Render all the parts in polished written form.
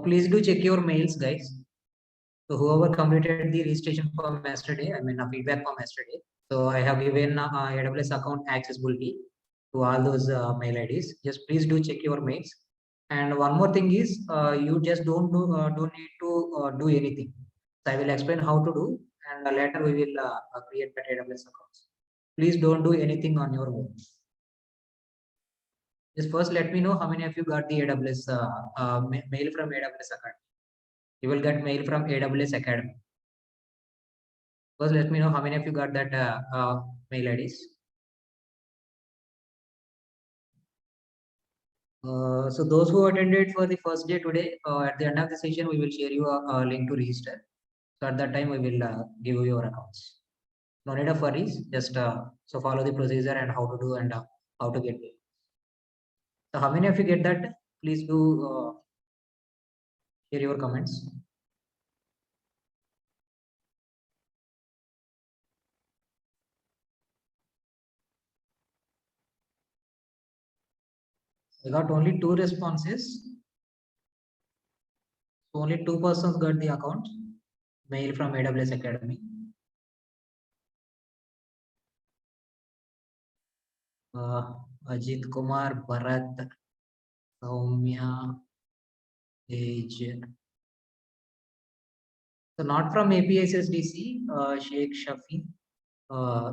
Please do check your mails, guys. So whoever completed the registration form yesterday, I mean a feedback form yesterday. So I have given AWS account accessibility to all those mail IDs. Just please do check your mails. And one more thing is, you just don't need to do anything. So I will explain how to do, and later we will create that AWS accounts. Please don't do anything on your own. Just first let me know how many of you got the AWS mail from AWS Academy. You will get mail from AWS Academy. First, let me know how many of you got that mail IDs. So those who attended for the first day today, at the end of the session, we will share you a link to register. So at that time, we will give you your accounts. No need of worries. Just so follow the procedure and how to do and how to get it. So how many of you get that? Please do share your comments. I got only 2 responses. So only 2 persons got the account mail from AWS Academy. Ajit Kumar, Bharat, Soumya, Age. So not from APSSDC, Sheikh Shafi.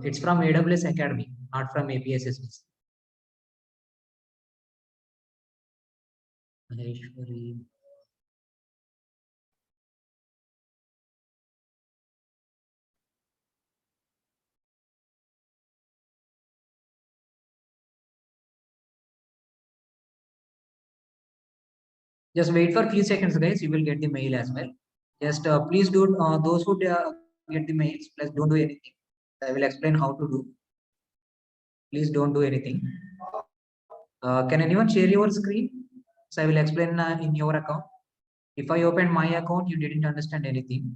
It's from AWS Academy, not from APSSDC. Maheshwari. Just wait for a few seconds, guys. You will get the mail as well. Just please do those who get the mails. Please don't do anything. I will explain how to do. Please don't do anything. Can anyone share your screen? So I will explain in your account. If I open my account, you didn't understand anything.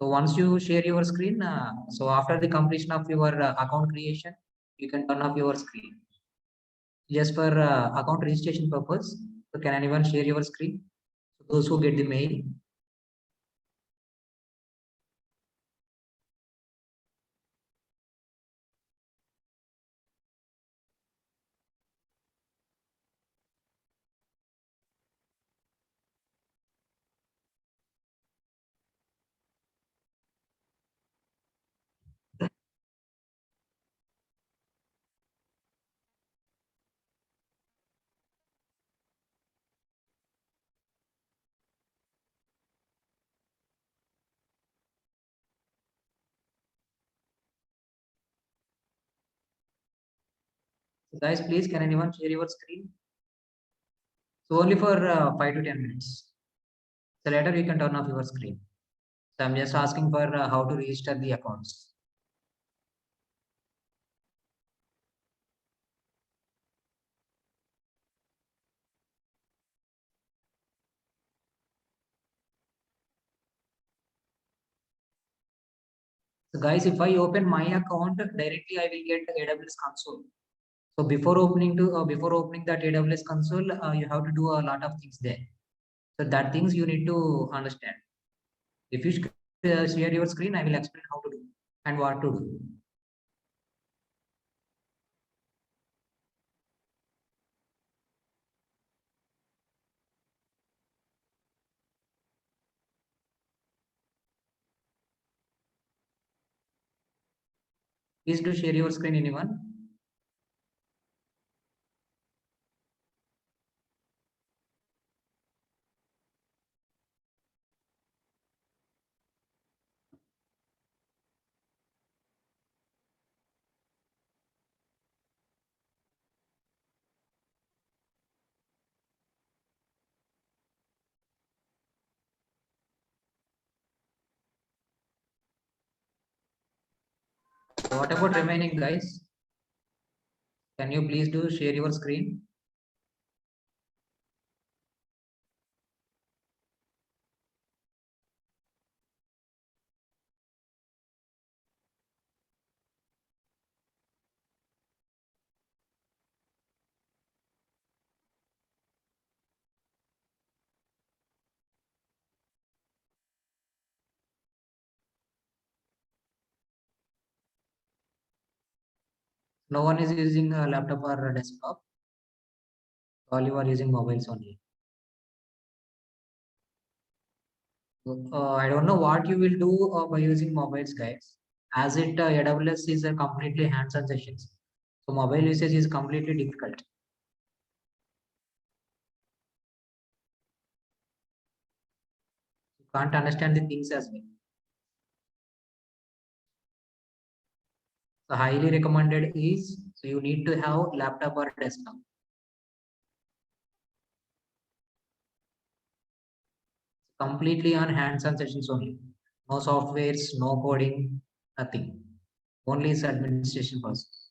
So once you share your screen, so after the completion of your account creation, you can turn off your screen. Just for account registration purpose. So can anyone share your screen? So those who get the mail. So guys, please, can anyone share your screen? So only for 5 to 10 minutes. So later you can turn off your screen. So I'm just asking for how to register the accounts. So guys, if I open my account directly, I will get the AWS console. So before opening that AWS console, you have to do a lot of things there. So that things you need to understand. If you share your screen, I will explain how to do and what to do. Please do share your screen, anyone. So what about remaining guys? Can you please do share your screen? No one is using a laptop or a desktop. All you are using mobiles only. I don't know what you will do by using mobiles, guys. As AWS is a completely hands-on sessions, so mobile usage is completely difficult. You can't understand the things as well. So highly recommended is, so you need to have laptop or desktop. Completely on hands-on sessions only. No softwares, no coding, nothing. Only is administration process.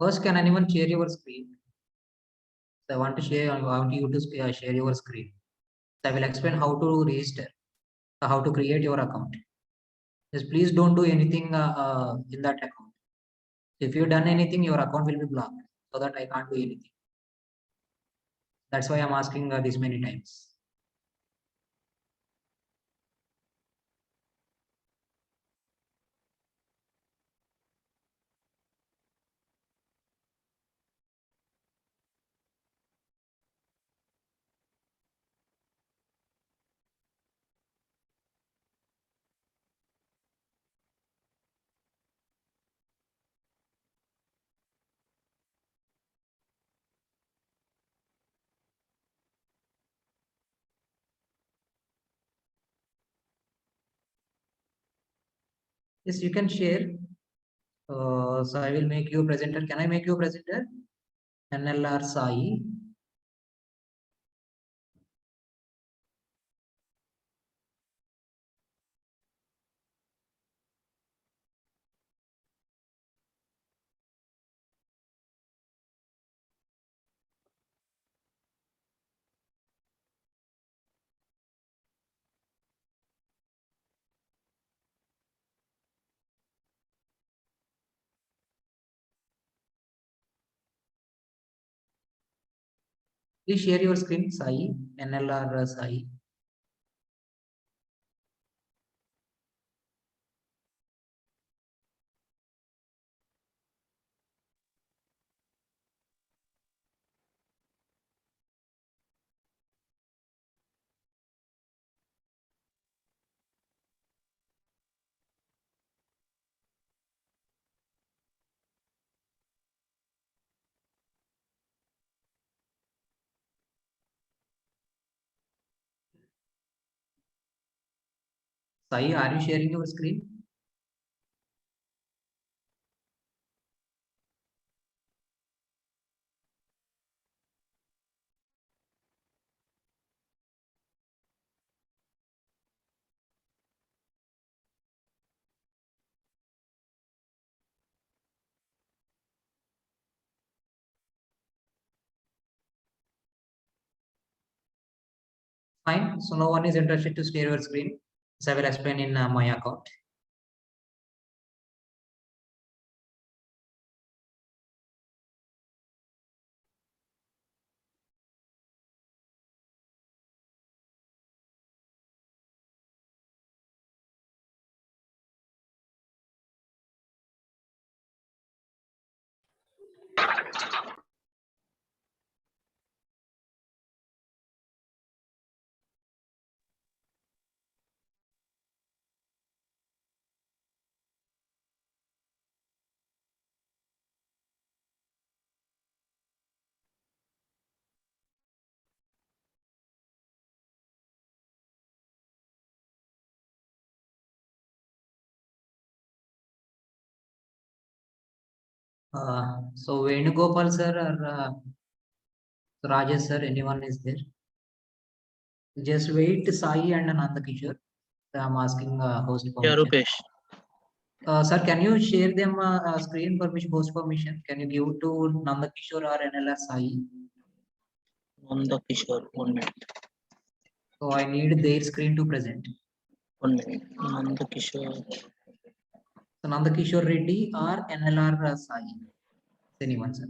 First, can anyone share your screen? So I want to share. I want you to share your screen. So I will explain how to register, how to create your account. Just please don't do anything in that account. If you've done anything, your account will be blocked, so that I can't do anything. That's why I'm asking this many times. Yes, you can share. So I will make you a presenter. Can I make you a presenter? NLR Sai. Please share your screen, Sai. NLR Sai. Sai, are you sharing your screen? Fine. So no one is interested to share your screen. So I will explain in my account. So Venugopal sir or Rajesh sir, anyone is there? Just wait, Sai and Ananda Kishore. I'm asking host Yeah, permission. Rupesh. Sir, can you share them screen permission, host permission? Can you give to Nanda Kishore or NLR Sai? Nanda Kishore. 1 minute. So I need their screen to present. 1 minute. Nanda Kishore. So Nanda Kishore Reddy or NLR Sai? Anyone, sir?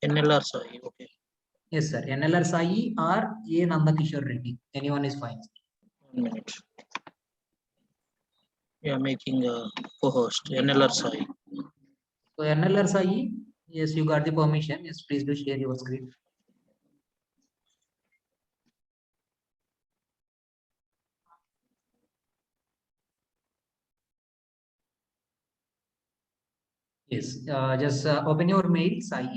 NLR, sorry. Okay. Yes, sir. NLR Sai or A Nandakishore Reddy. Anyone is fine. 1 minute. You are making a co-host NLR Sai. So NLR Sai, yes, you got the permission. Yes, please do share your screen. Yes, just open your mail, Sai.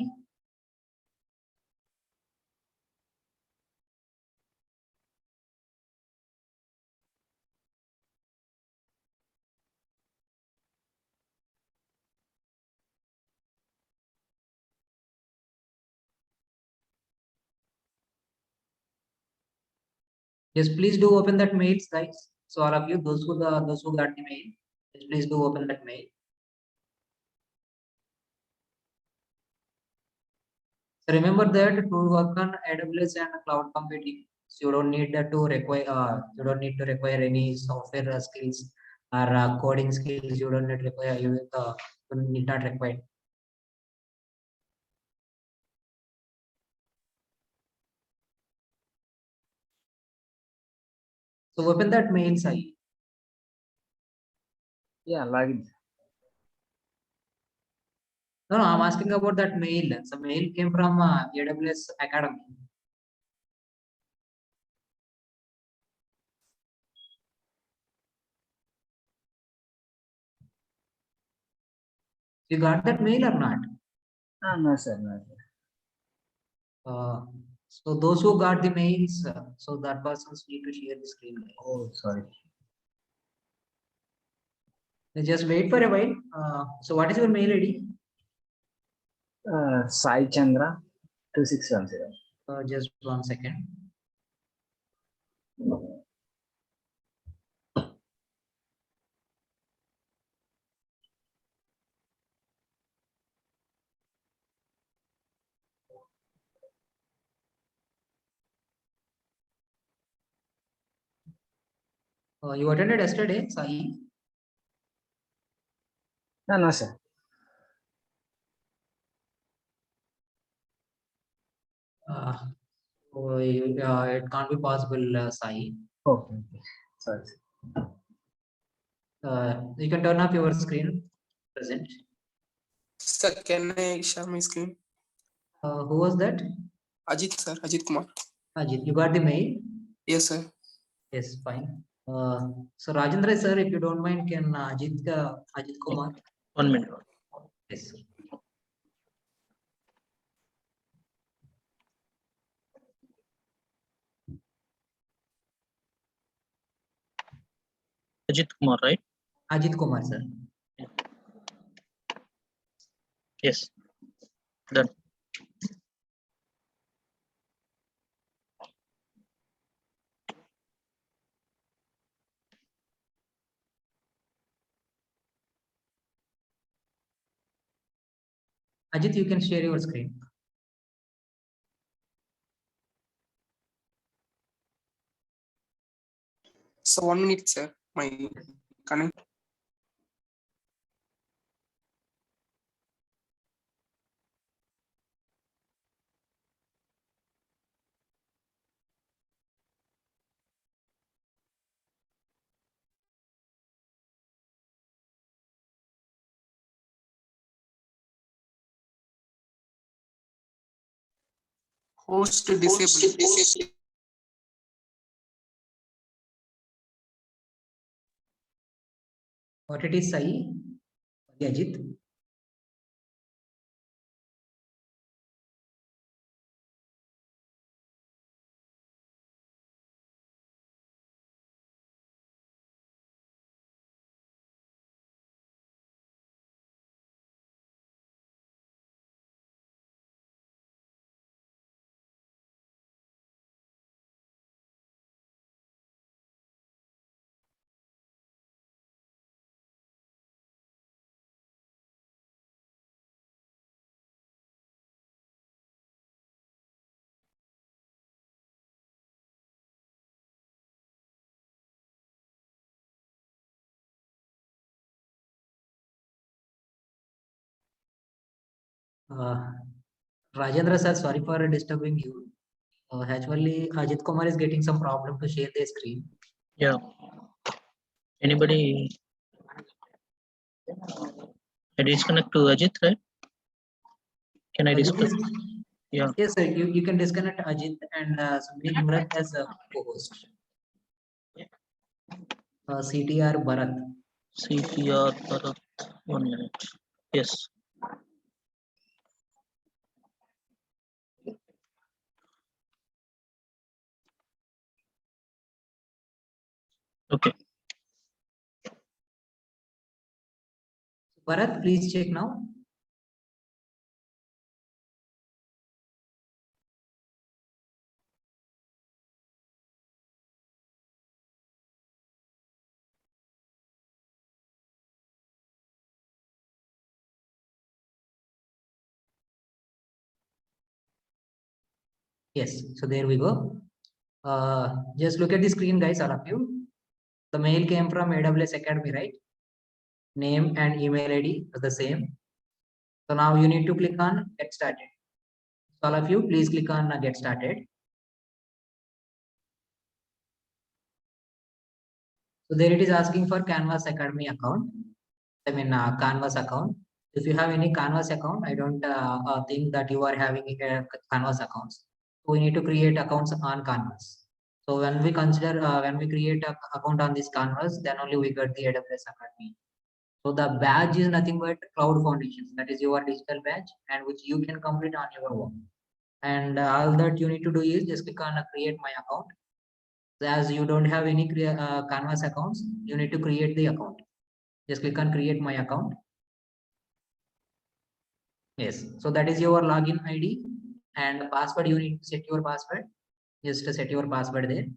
Yes, please do open that mail, guys. So all of you, those who got the mail, yes, please do open that mail. So remember that to work on AWS and cloud computing, so you don't need to require any software skills or coding skills. You don't need to require you need not require. So open that mail, Sai. Yeah, login. No, I'm asking about that mail. So mail came from AWS Academy. You got that mail or not? No, sir, no, sir. So those who got the mails, so that persons need to share the screen. Oh, sorry. Just wait for a while. So what is your mail ID? Sai Chandra 2610. Just 1 second. You attended yesterday, Sai? No, sir. It can't be possible, Sai. Okay, okay. Sorry. You can turn off your screen. Present. Sir, can I share my screen? Who was that? Ajit, sir. Ajit Kumar. Ajit, you got the mail? Yes, sir. Yes, fine. So Rajendra sir, if you don't mind, can Ajit Kumar? 1 minute. Yes, sir. Ajit Kumar, right? Ajit Kumar, sir. Yes. Done. Ajit, you can share your screen. So 1 minute, sir. My connect. Host disabled. What it is, Sai? Ajit. Rajendra sir, sorry for disturbing you. Actually, Ajit Kumar is getting some problem to share the screen. Yeah. Anybody? I disconnect to Ajit, right? Can I Ajit disconnect? is- Yeah. Yes, sir. You can disconnect Ajit and submit Imran as a co-host. CTR Bharat. CPR Bharat. 1 minute. Yes. Okay. Bharat, please check now. Yes, so there we go. Just look at the screen, guys, all of you. The mail came from AWS Academy, right? Name and email ID are the same. So now you need to click on get started. So all of you, please click on get started. So there it is asking for Canvas Academy account. I mean Canvas account. If you have any Canvas account, I don't think that you are having a Canvas accounts. So we need to create accounts on Canvas. So when we consider when we create a account on this Canvas, then only we get the AWS Academy. So the badge is nothing but Cloud Foundations. That is your digital badge, and which you can complete on your own. And all that you need to do is just click on create my account. So as you don't have any Canvas accounts, you need to create the account. Just click on create my account. Yes, so that is your login ID and password. You need to set your password. Just set your password there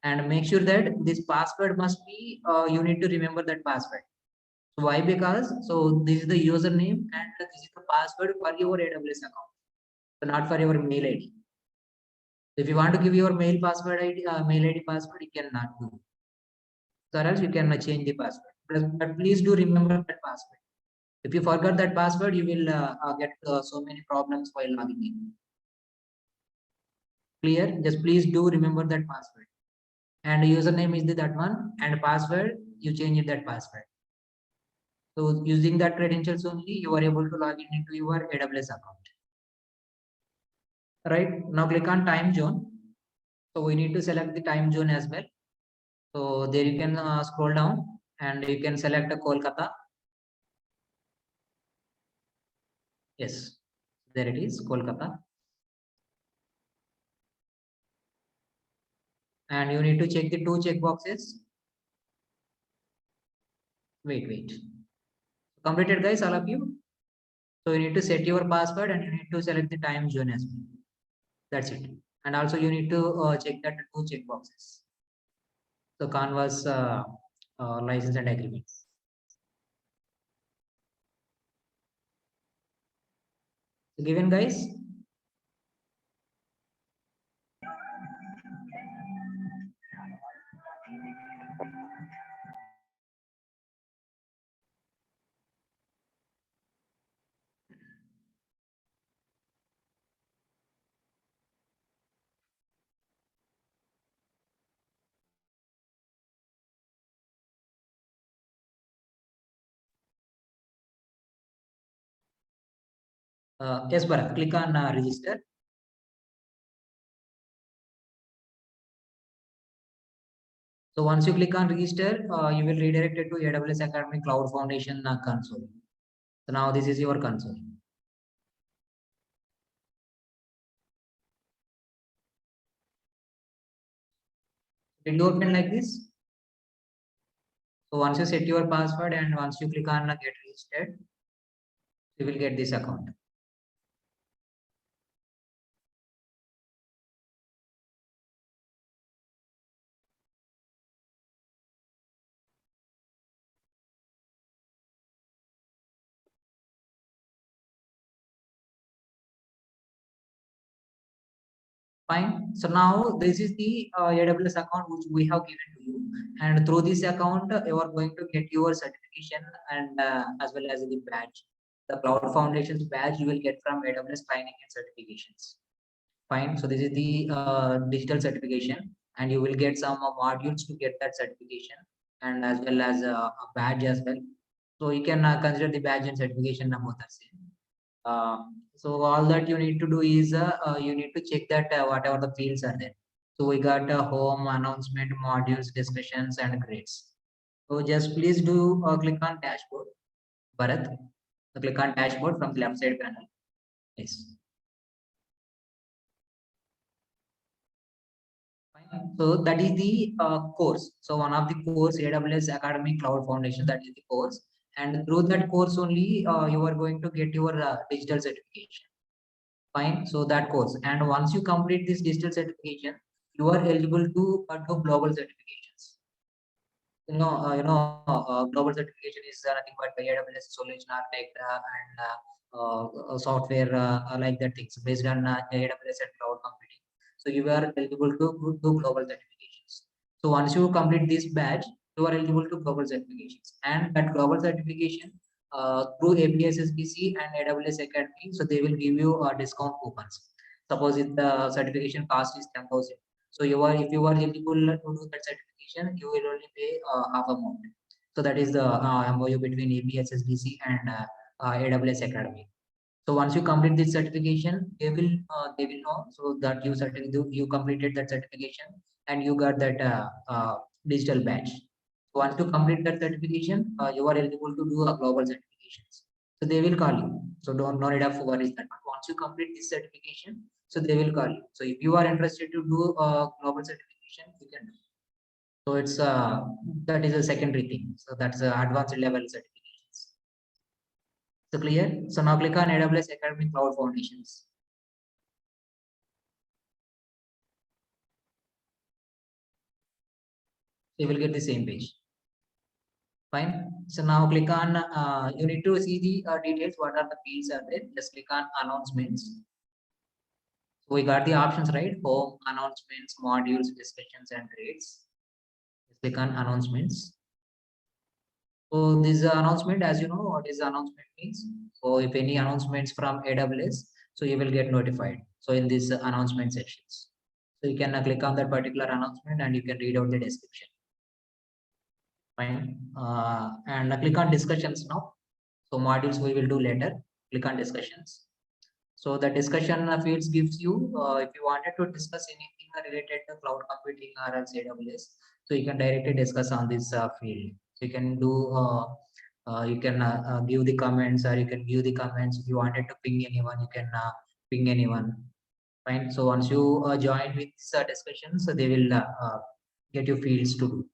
and make sure that this password must be, you need to remember that password. So why? Because so this is the username and this is the password for your AWS account. So not for your mail ID. If you want to give your mail password ID, mail ID password, you cannot do. So else you can change the password. But please do remember that password. If you forget that password, you will get so many problems while logging in. Clear? Just please do remember that password. And username is that one, and password you change it that password. So using that credentials only, you are able to log in into your AWS account. Right now, click on time zone. So we need to select the time zone as well. So there you can scroll down and you can select Kolkata. Yes, there it is, Kolkata. And you need to check the two check boxes. Wait. Completed, guys, all of you. So you need to set your password and you need to select the time zone as well. That's it. And also you need to check that two check boxes. So Canvas license and agreement. So given, guys. Yes, Bharat, click on register. So once you click on register, you will redirect it to AWS Academy Cloud Foundation console. So now this is your console. It will open like this. So once you set your password and once you click on get registered, you will get this account. Fine. So now this is the AWS account which we have given to you, and through this account you are going to get your certification and as well as the badge. the Cloud Foundations badge you will get from AWS training and certifications. Fine. So this is the digital certification, and you will get some modules to get that certification, and as well as a badge as well. So you can consider the badge and certification both are same. So all that you need to do is you need to check that whatever the fields are there. So we got home, announcement, modules, discussions, and grades. So just please do click on dashboard, Bharat. So click on dashboard from the left side panel. Yes. Fine. So that is the course. So one of the course AWS Academy Cloud Foundation, that is the course. And through that course only you are going to get your digital certification. Fine. So that course. And once you complete this digital certification, you are eligible to do global certifications. Global certification is nothing but the AWS solution architect and software like that things based on AWS and cloud computing. So you are eligible to do global certifications. So once you complete this batch, you are eligible to global certifications, and that global certification through APSSBC and AWS Academy. So they will give you discount coupons. Suppose if the certification cost is 10,000. So if you are eligible to do that certification, you will only pay half amount. So that is the MOU between APSSBC and AWS Academy. So once you complete this certification, they will know so that you completed that certification and you got that digital badge. So once you complete that certification, you are eligible to do a global certifications. So they will call you. So no need of worries that once you complete this certification, so they will call you. So if you are interested to do global certification, you can do. So it's that is a secondary thing. So that's the advanced level certifications. So clear? So now click on AWS Academy Cloud Foundations. You will get the same page. Fine. So now click on, you need to see the details, what are the fields are there. Just click on announcements. So we got the options, right? Home, announcements, modules, discussions, and grades. Just click on announcements. So this announcement, as you know, what is announcement means. So if any announcements from AWS, so you will get notified. So in this announcement sections, so you can click on that particular announcement and you can read out the description. Fine. And click on discussions now. So modules we will do later. Click on discussions. So the discussion fields gives you, if you wanted to discuss anything related to cloud computing or else AWS, so you can directly discuss on this field. So you can do, you can give the comments, or you can view the comments. If you wanted to ping anyone, you can ping anyone. Fine. So once you join with this discussion, so they will get you fields to do.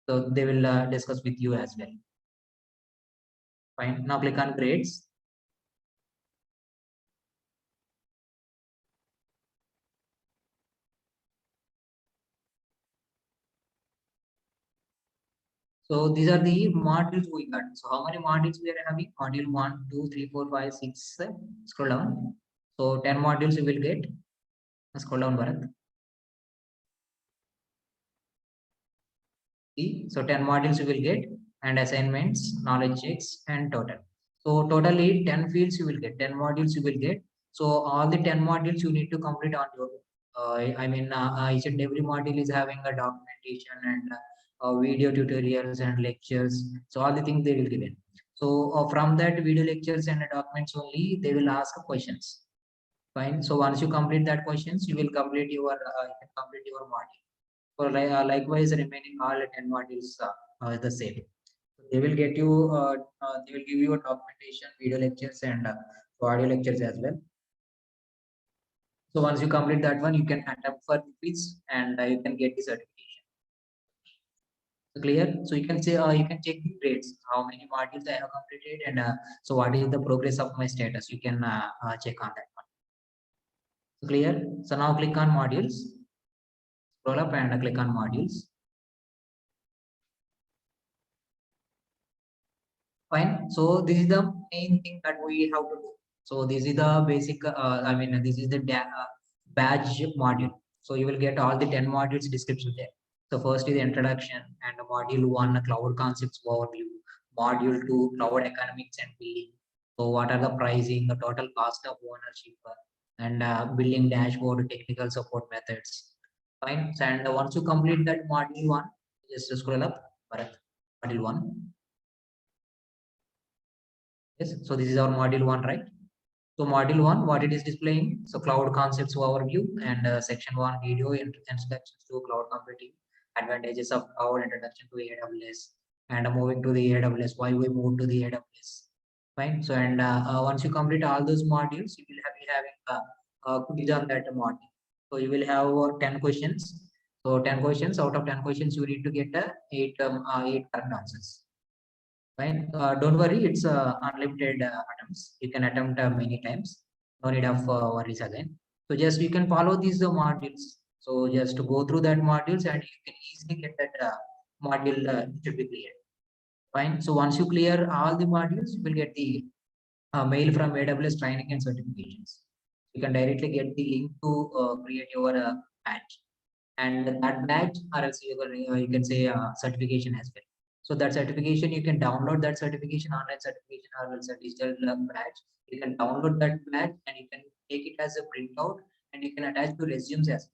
So they will discuss with you as well. Fine. Now click on grades. So these are the modules we got. So how many modules we are having? Module 1, 2, 3, 4, 5, 6. Scroll down. So 10 modules you will get. Scroll down, Bharat. See, so 10 modules you will get, and assignments, knowledge checks, and total. So totally 10 fields you will get, 10 modules you will get. So all the 10 modules you need to complete on your. Each and every module is having a documentation and video tutorials and lectures. So all the things they will give it. So from that video lectures and documents only, they will ask questions. Fine. So once you complete that questions, you will complete your module. For likewise, remaining all 10 modules the same. They will get you. They will give you a documentation, video lectures, and audio lectures as well. So once you complete that one, you can attempt for the quiz and you can get the certification. So clear? So you can say you can check the grades, how many modules I have completed, and so what is the progress of my status. You can check on that one. So clear? So now click on modules. Scroll up and click on modules. Fine. So this is the main thing that we have to do. So this is the basic. This is the badge module. So you will get all the 10 modules description there. So first is the introduction, and module 1 cloud concepts overview, module 2 cloud economics and billing, So what are the pricing, the total cost of ownership, and building dashboard, technical support methods. Fine. So, and once you complete that module one, just scroll up, Bharat, module one. Yes. So this is our module one, right? So module one, what it is displaying? So cloud concepts overview and section one, video introductions to cloud computing, advantages of cloud, introduction to AWS, and moving to the AWS. Why we move to the AWS? Fine. So and once you complete all those modules, you will be having a quiz on that module. So you will have 10 questions. So 10 questions, out of 10 questions, you need to get eight correct answers. Fine. Don't worry, it's unlimited attempts. You can attempt many times. No need of worries again. So just you can follow these modules. So just to go through that modules and you can easily get that module should be cleared. Fine. So once you clear all the modules, you will get the mail from AWS training and certifications. You can directly get the link to create your badge, and that badge, or else you can say certification as well. So that certification, you can download that certification, online certification, or else a digital badge. You can download that badge and you can take it as a printout and you can attach to resumes as well.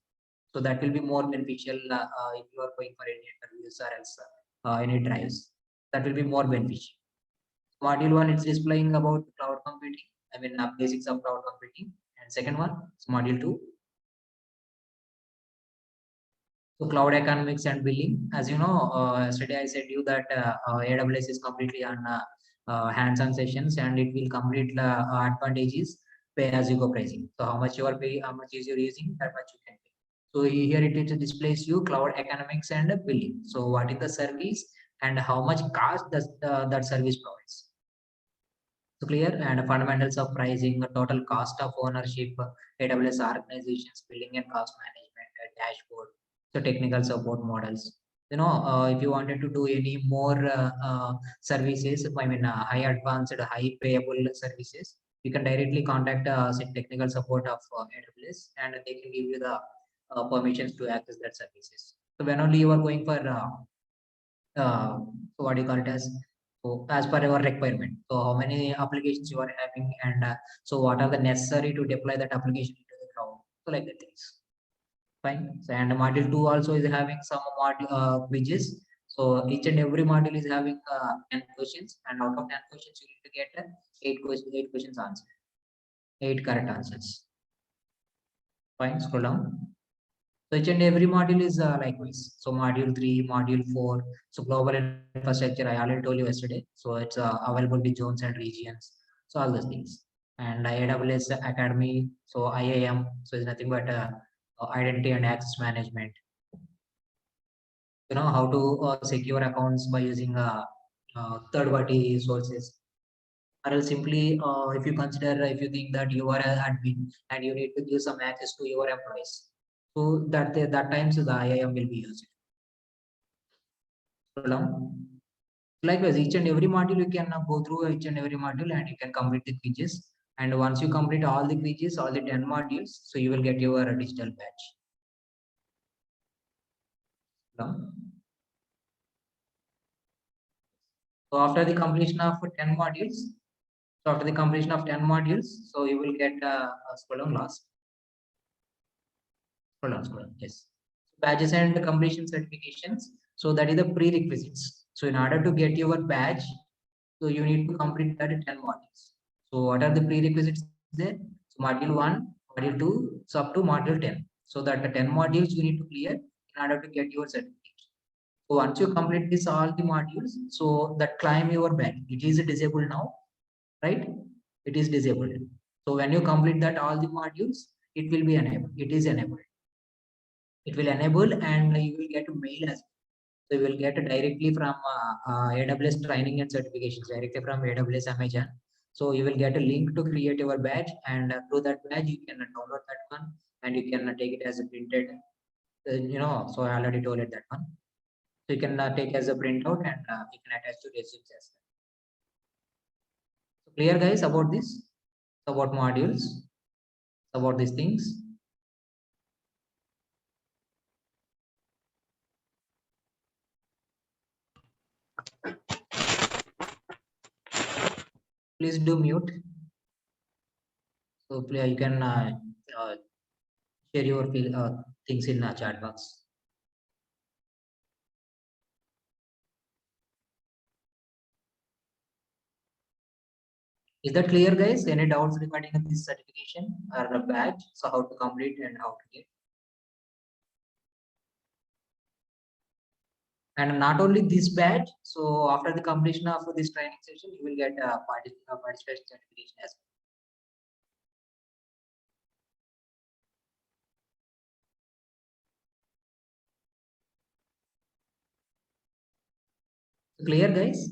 So that will be more beneficial if you are going for any interviews or else any drives. That will be more beneficial. Module one, it's displaying about cloud computing. I mean, basics of cloud computing. And second one, is module two. So cloud economics and billing. As you know, yesterday I said you that AWS is completely on hands-on sessions, and it will complete advantages pay as you go pricing. So how much you are paying, how much is you're using, that much you can pay. So here it displays you cloud economics and billing. So what is the service and how much cost does that service provides. So clear, and fundamentals of pricing, the total cost of ownership, AWS organizations, billing and cost management, dashboard, so technical support models. You know, if you wanted to do any more services, I mean, high advanced, high payable services, you can directly contact technical support of AWS, and they can give you the permissions to access that services. So when only you are going for so what do you call it as, so as per your requirement, so how many applications you are having, and so what are the necessary to deploy that application into the cloud, so like that things. Fine. So, and module 2 also is having some quizzes. So each and every module is having 10 questions, and out of 10 questions you need to get 8 questions answered, 8 correct answers. Fine. Scroll down. So each and every module is likewise. So module 3, module 4. So global infrastructure, I already told you yesterday. So it's available with zones and regions. So all those things. And AWS Academy, so IAM, so it's nothing but identity and access management. You know how to secure accounts by using third-party sources. Or else simply, if you consider, if you think that you are an admin and you need to give some access to your employees, so that times the IAM will be used. Scroll down. Likewise, each and every module you can go through each and every module and you can complete the quizzes. And once you complete all the quizzes, all the 10 modules, so you will get your digital badge. Down. So after the completion of 10 modules, so after the completion of 10 modules, so you will get scroll down last. Scroll down, yes. Badges and completion certifications. So that is the prerequisites. So in order to get your badge, so you need to complete that 10 modules. So what are the prerequisites there? So module 1, module 2, so up to module 10. So that the 10 modules you need to clear in order to get your certificate. So once you complete this all the modules, so that claim your badge, it is disabled now, right? It is disabled. So when you complete that all the modules, it will be enabled. It is enabled. It will enable and you will get a mail as well. So you will get directly from AWS training and certifications, directly from AWS Amazon. So you will get a link to create your badge, and through that badge you can download that one and you can take it as a printed. You know, so I already told it that one. So you can take as a printout and you can attach to resumes as well. So clear guys about this, about modules, about these things. Please do mute. So you can share your things in chat box. Is that clear, guys? Any doubts regarding this certification or a badge? So how to complete and how to get? And not only this badge, so after the completion of this training session, you will get a participation certification as well. Clear, guys?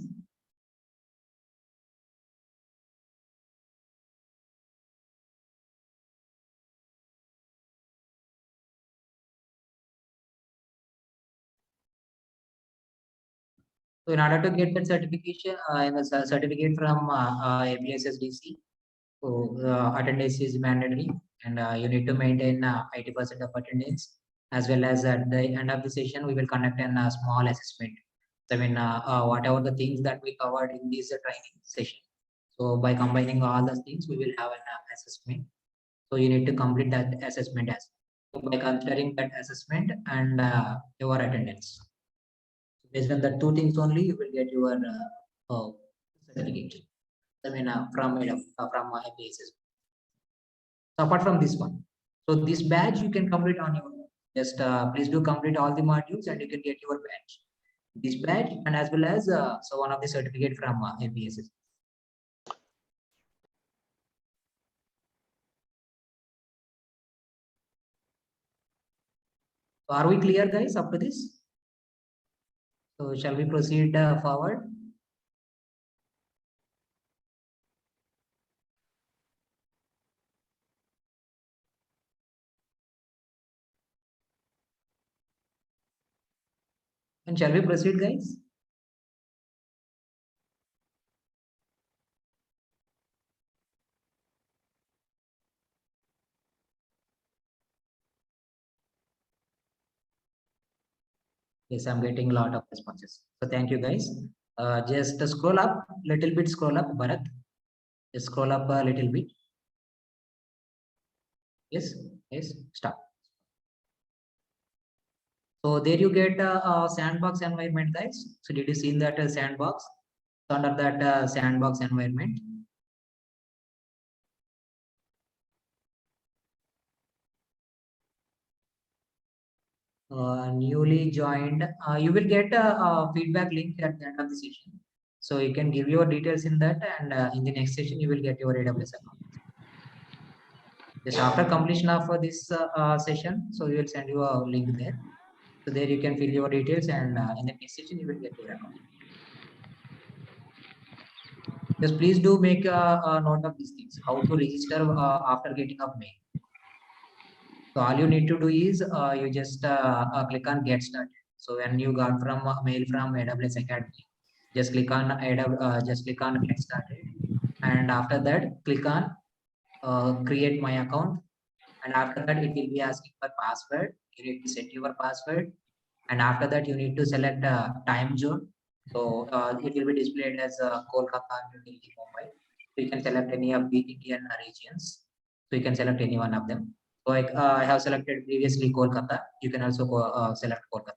So in order to get that certification, certificate from APSSDC, so attendance is mandatory, and you need to maintain 80% of attendance, as well as at the end of the session, we will conduct a small assessment. I mean, whatever the things that we covered in this training session. So by combining all those things, we will have an assessment. So you need to complete that assessment as well. So by considering that assessment and your attendance. Based on the two things only, you will get your certificate. I mean, from APSS. So apart from this one, so this badge you can complete on your own. Just please do complete all the modules and you can get your badge. This badge and as well as so one of the certificate from APSS. So are we clear, guys, up to this? So shall we proceed forward? And shall we proceed, guys? Yes, I'm getting a lot of responses. So thank you, guys. Just scroll up, little bit scroll up, Bharat. Just scroll up a little bit. Yes, yes, stop. So there you get a sandbox environment, guys. So did you see that sandbox? So under that sandbox environment, newly joined, you will get a feedback link at the end of the session. So you can give your details in that, and in the next session, you will get your AWS account. Just after completion of this session, so we will send you a link there. So there you can fill your details, and in the next session, you will get your account. Just please do make a note of these things, how to register after getting up mail. So all you need to do is you just click on get started. So when you got from mail from AWS Academy, just click on get started, and after that click on create my account, and after that it will be asking for password. You need to set your password, and after that you need to select time zone. So it will be displayed as Kolkata, New Delhi, Mumbai. So you can select any of the Indian regions. So you can select any one of them. So I have selected previously Kolkata. You can also select Kolkata.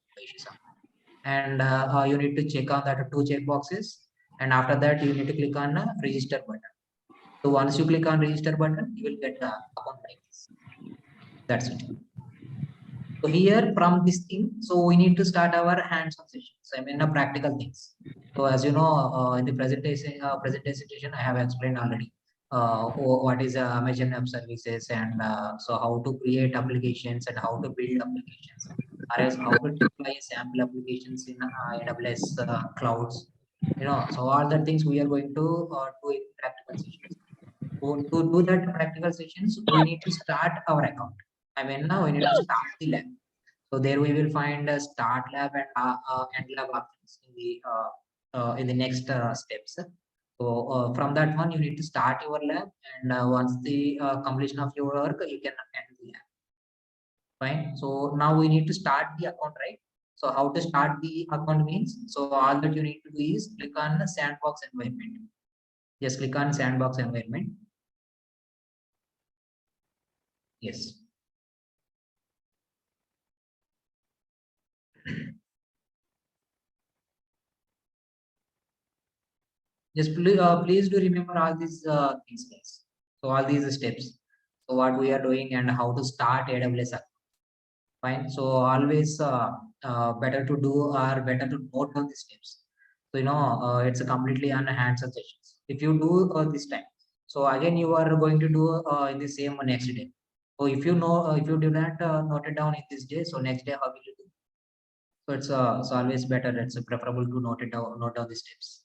And you need to check on that two check boxes. And after that, you need to click on register button. So once you click on register button, you will get the account like this. That's it. So here from this thing, so we need to start our hands-on session. So I mean the practical things. So as you know, in the presentation, I have explained already what is Amazon Web Services, and so how to create applications and how to build applications, or else how to deploy sample applications in AWS clouds. You know, so all the things we are going to do in practical sessions. So to do that practical sessions, we need to start our account. I mean, now we need to start the lab. So there we will find a start lab and end lab options in the next steps. So from that one, you need to start your lab, and once the completion of your work, you can end the lab. Fine. So now we need to start the account, right? So how to start the account means, so all that you need to do is click on the sandbox environment. Just click on sandbox environment. Yes. Just please do remember all these things, guys. So all these steps. So what we are doing and how to start AWS account. Fine. So always better to do or better to note down the steps. So it's a completely on hands-on sessions. If you do this time, so again you are going to do in the same next day. So if you know if you do not note it down in this day, so next day how will you do? So it's always better. It's preferable to note it down, note down the steps.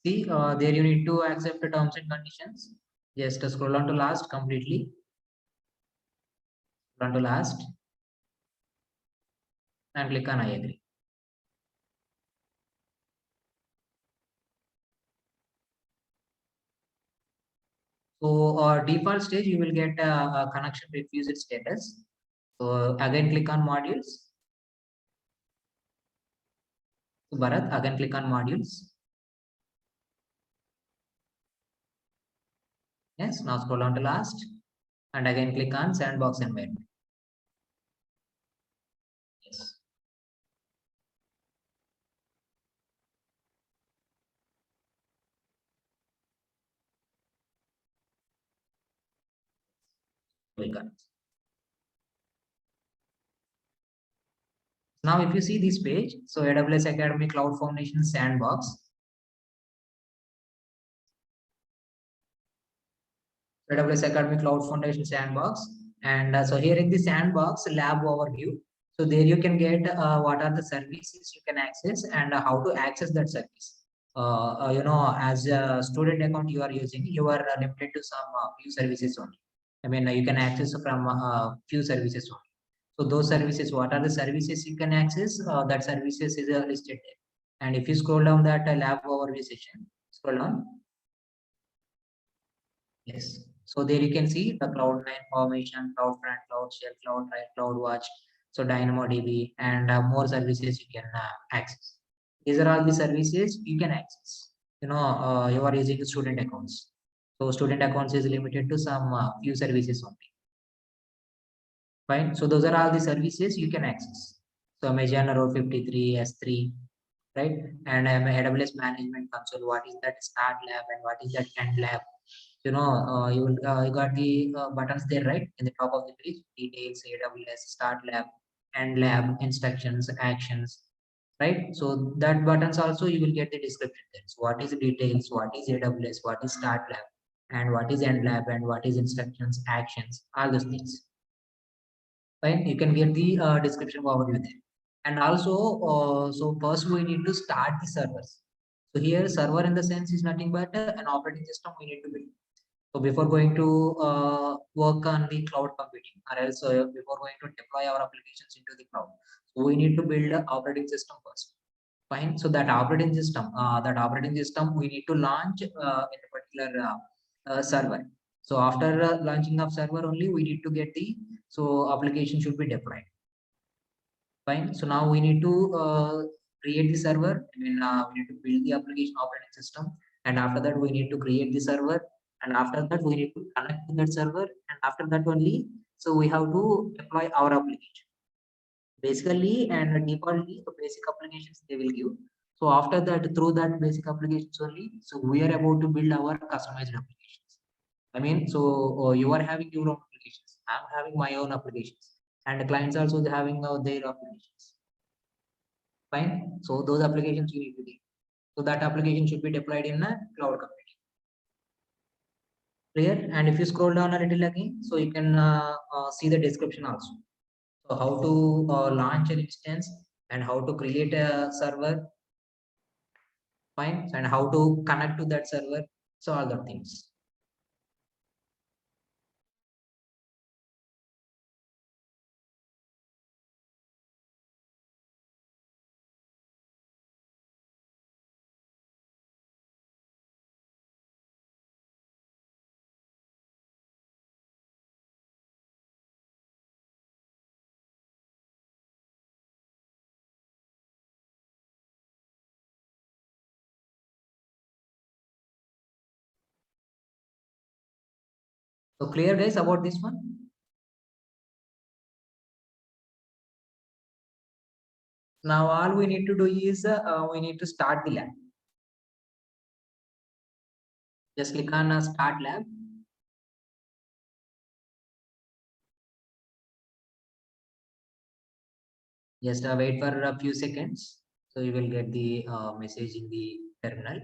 See, there you need to accept the terms and conditions. Just scroll on to last completely. Scroll on to last and click on I agree. So default stage, you will get a connection refused status. So again, click on modules. So Bharat, again click on modules. Yes, now scroll down to last and again click on sandbox environment. Yes. Welcome. Now, if you see this page, so AWS Academy Cloud Foundation Sandbox. AWS Academy Cloud Foundation Sandbox. And so here in the sandbox lab overview, so there you can get what are the services you can access and how to access that service. As a student account you are using, you are limited to some few services only. I mean, you can access from few services only. So those services, what are the services you can access? That services is listed there. And if you scroll down that lab overview session, scroll down. Yes. So there you can see the Cloud9 Formation, CloudFront, CloudShell, CloudRide, CloudWatch, so DynamoDB, and more services you can access. These are all the services you can access. You are using student accounts. So student accounts is limited to some few services only. Fine. So those are all the services you can access. So Amazon Row 53, S3, right? And AWS Management Console. What is that Start Lab and what is that End Lab? You got the buttons there, right? In the top of the page, details, AWS, Start Lab, End Lab, instructions, actions, right? So that buttons also you will get the description there. So what is details, what is AWS, what is Start Lab, and what is End Lab, and what is instructions, actions, all those things. Fine, you can get the description overview there. And also, so first we need to start the servers. So here server in the sense is nothing but an operating system we need to build. So before going to work on the cloud computing, or else before going to deploy our applications into the cloud, so we need to build an operating system first. Fine. So that operating system we need to launch in a particular server. So after launching of server only, we need to get the application should be deployed. Fine. So now we need to create the server. I mean, we need to build the application operating system, and after that we need to create the server, and after that we need to connect to that server, and after that only, so we have to deploy our application. Basically and defaultly, the basic applications they will give. So after that, through that basic applications only, so we are about to build our customized applications. I mean, so you are having your own applications. I'm having my own applications, and the clients also having their applications. Fine. So those applications you need to do. So that application should be deployed in a cloud computing. Clear? And if you scroll down a little again, so you can see the description also. So how to launch an instance and how to create a server, fine, and how to connect to that server. So all the things. So clear guys about this one? Now all we need to do is we need to start the lab. Just click on start lab. Just wait for a few seconds. So you will get the message in the terminal.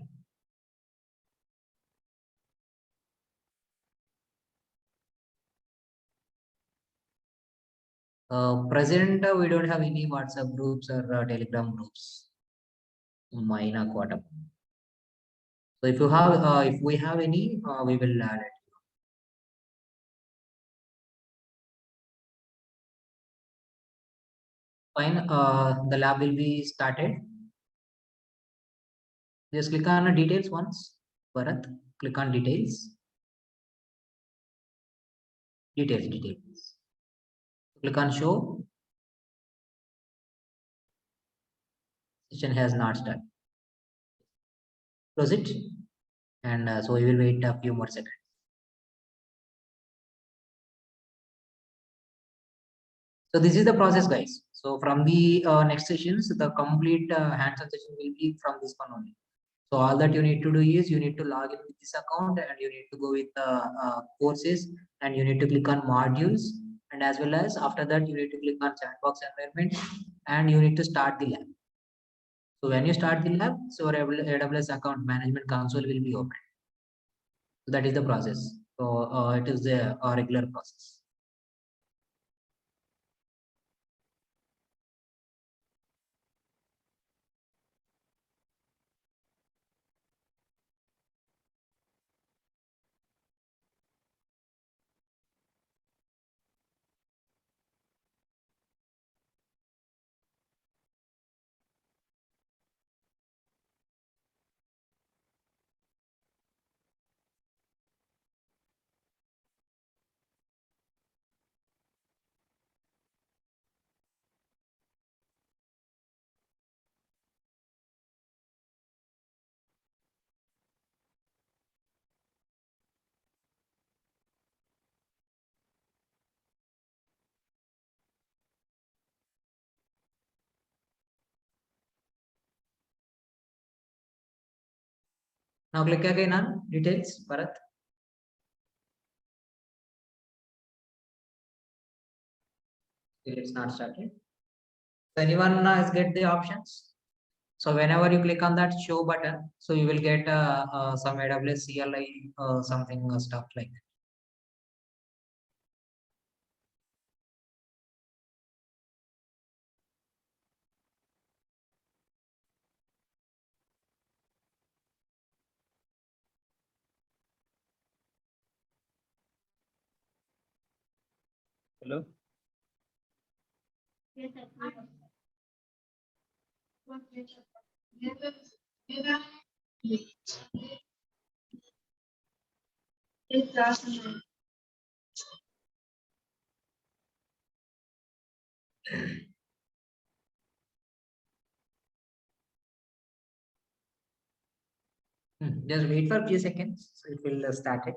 Present, we don't have any WhatsApp groups or Telegram groups. Mine are caught up. So if you have, if we have any, we will add it. Fine. The lab will be started. Just click on details once. Bharat, click on details. Details. Click on show. Session has not started. Close it. And so we will wait a few more seconds. So this is the process, guys. So from the next sessions, the complete hands-on session will be from this one only. So all that you need to do is you need to log in with this account and you need to go with courses and you need to click on modules, and as well as after that you need to click on sandbox environment and you need to start the lab. So when you start the lab, so your AWS account management console will be open. So that is the process. So it is a regular process. Now click again on details, Bharat. Still it's not started. So anyone has get the options? So whenever you click on that show button, so you will get some AWS CLI something stuff like that. Hello. Just wait for a few seconds, so it will start it.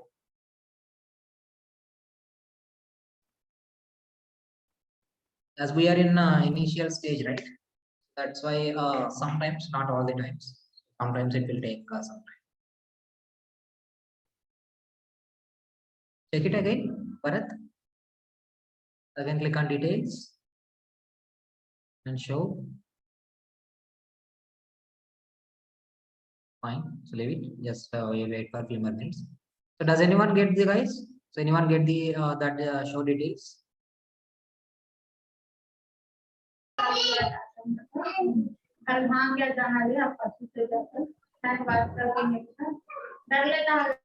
As we are in initial stage, right? That's why sometimes, not all the times, sometimes it will take some time. Check it again, Bharat. Again, click on details and show. Fine. So leave it. Just we wait for a few more minutes. So does anyone get the guys? So anyone get the that show details? कल हाँ क्या जाना है आप परसों से जाकर बात करके डर लेता है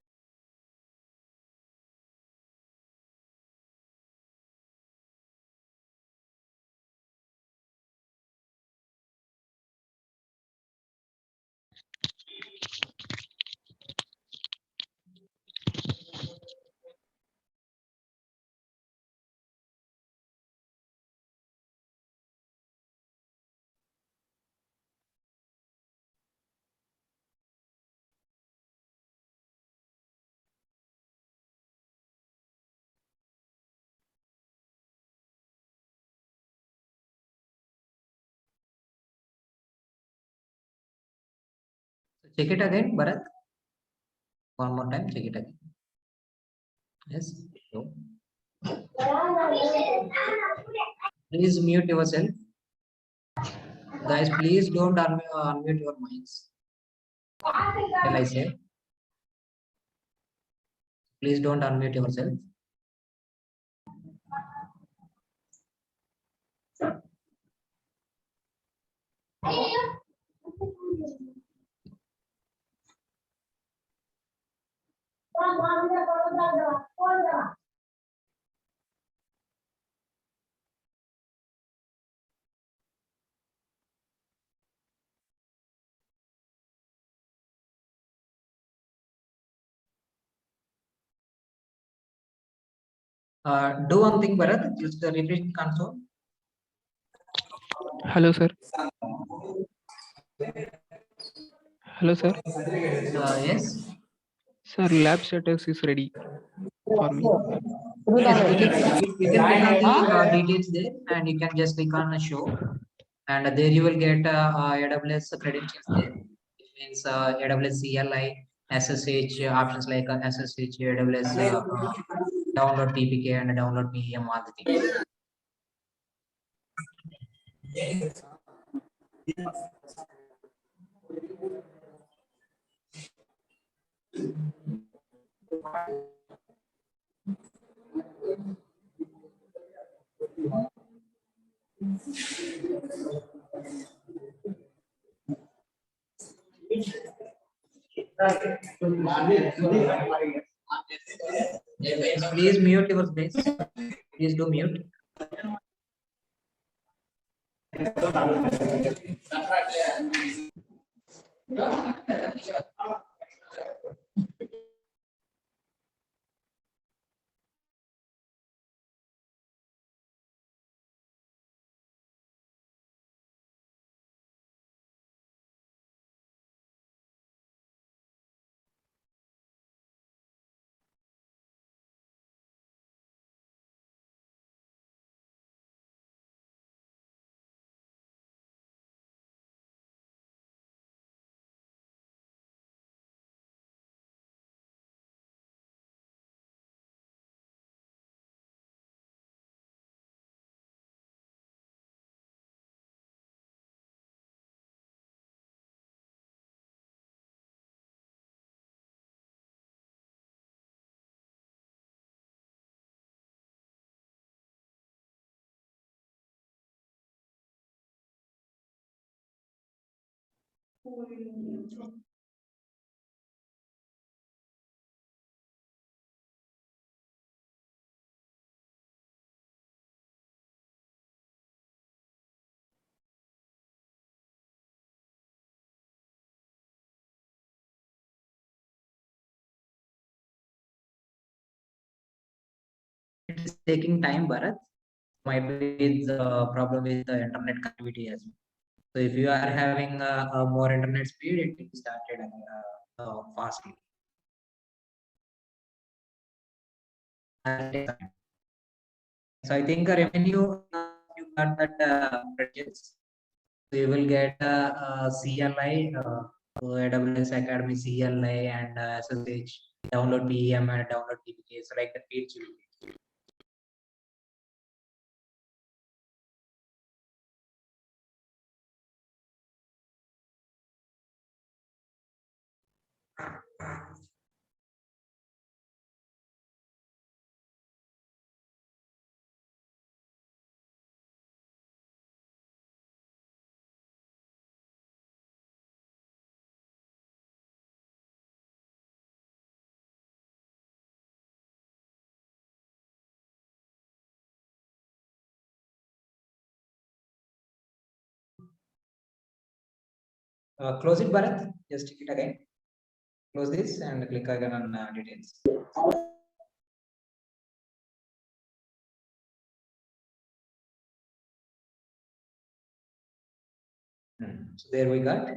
So check it again, Bharat. One more time, check it again. Yes. No. Please mute yourself. Guys, please don't unmute your mics. Shall I say? Please don't unmute yourself. Do one thing, Bharat. Just refresh the console. Hello, sir. Hello, sir. Yes. Sir, lab status is ready for me. Yes, you can click on the details there, and you can just click on a show, and there you will get AWS credentials there. It means AWS CLI, SSH options like SSH, AWS download PPK and download PEM, all the things. Please mute your space. Please do mute. It is taking time, Bharat. Might be the problem with the internet connectivity as well. So if you are having a more internet speed, it will be started fastly. So I think revenue you got that purchase. So you will get CLI, AWS Academy CLI and SSH, download PEM and download PPK. So like the feeds you will get. Close it, Bharat. Just check it again. Close this and click again on details. So there we got.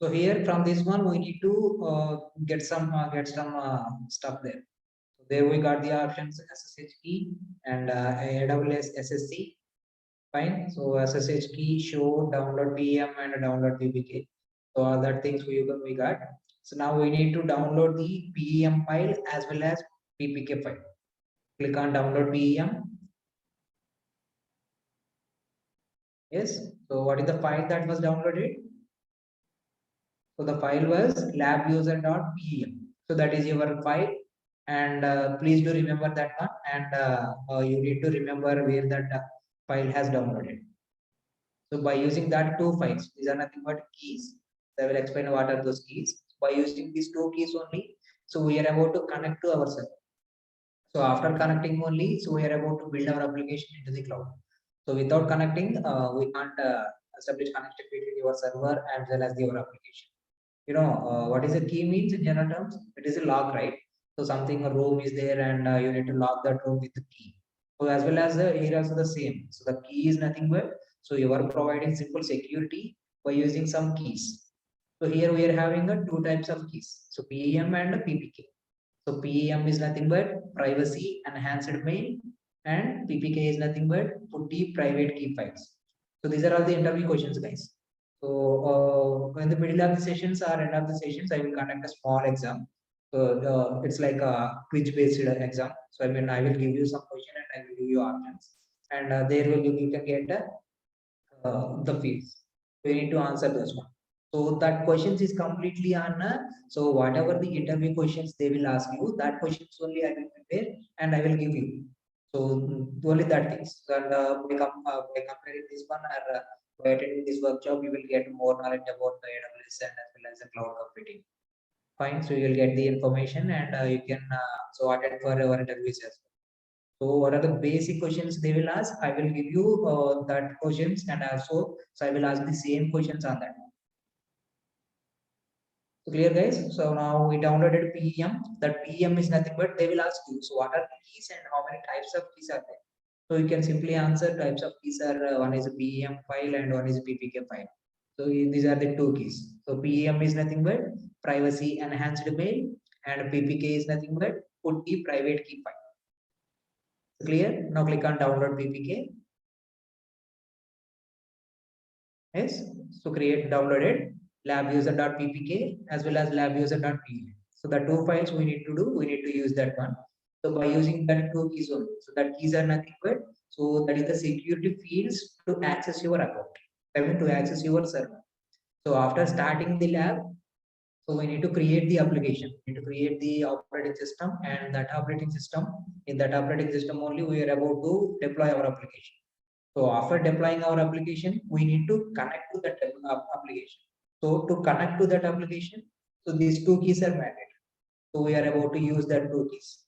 So here from this one, we need to get some stuff there. So there we got the options SSH key and AWS SSC. Fine. So SSH key, show, download PEM and download PPK. So all that things we got. So now we need to download the PEM file as well as PPK file. Click on download PEM. Yes. So what is the file that was downloaded? So the file was labuser.pem. So that is your file, and please do remember that one, and you need to remember where that file has downloaded. So by using that two files, these are nothing but keys. I will explain what are those keys. By using these two keys only, so we are about to connect to our server. So after connecting only, so we are about to build our application into the cloud. So without connecting, we can't establish connection between your server as well as your application. You know what is a key means in general terms? It is a lock, right? So something, a room is there, and you need to lock that room with the key. So as well as the here also the same. So the key is nothing but, so you are providing simple security by using some keys. So here we are having two types of keys. So PEM and PPK. So PEM is nothing but privacy enhanced mail, and PPK is nothing but put the private key files. So these are all the interview questions, guys. So in the middle of the sessions or end of the sessions, I will conduct a small exam. So it's like a quiz-based exam. So I mean, I will give you some question and I will give you options, and there will you can get the fields. We need to answer those one. So that questions is completely on. So whatever the interview questions they will ask you, that questions only I will prepare and I will give you. So only that things. And by comparing this one or by attending this workshop, you will get more knowledge about the AWS and as well as the cloud computing. Fine. So you will get the information, and you can so attend for our interviews as well. So what are the basic questions they will ask? I will give you that questions, and also so I will ask the same questions on that. So clear, guys? So now we downloaded PEM. That PEM is nothing but they will ask you. So what are the keys and how many types of keys are there? So you can simply answer types of keys are one is a PEM file and one is a PPK file. So these are the two keys. So PEM is nothing but privacy enhanced mail, and PPK is nothing but put the private key file. Clear? Now click on download PPK. Yes. So create downloaded labuser.ppk as well as labuser.py. So the two files we need to do, we need to use that one. So by using that two keys only. So that keys are nothing but, so that is the security fields to access your account. I mean to access your server. So after starting the lab, so we need to create the application. We need to create the operating system, and that operating system, in that operating system only we are about to deploy our application. So after deploying our application, we need to connect to that application. So to connect to that application, so these two keys are mandatory. So we are about to use that two keys.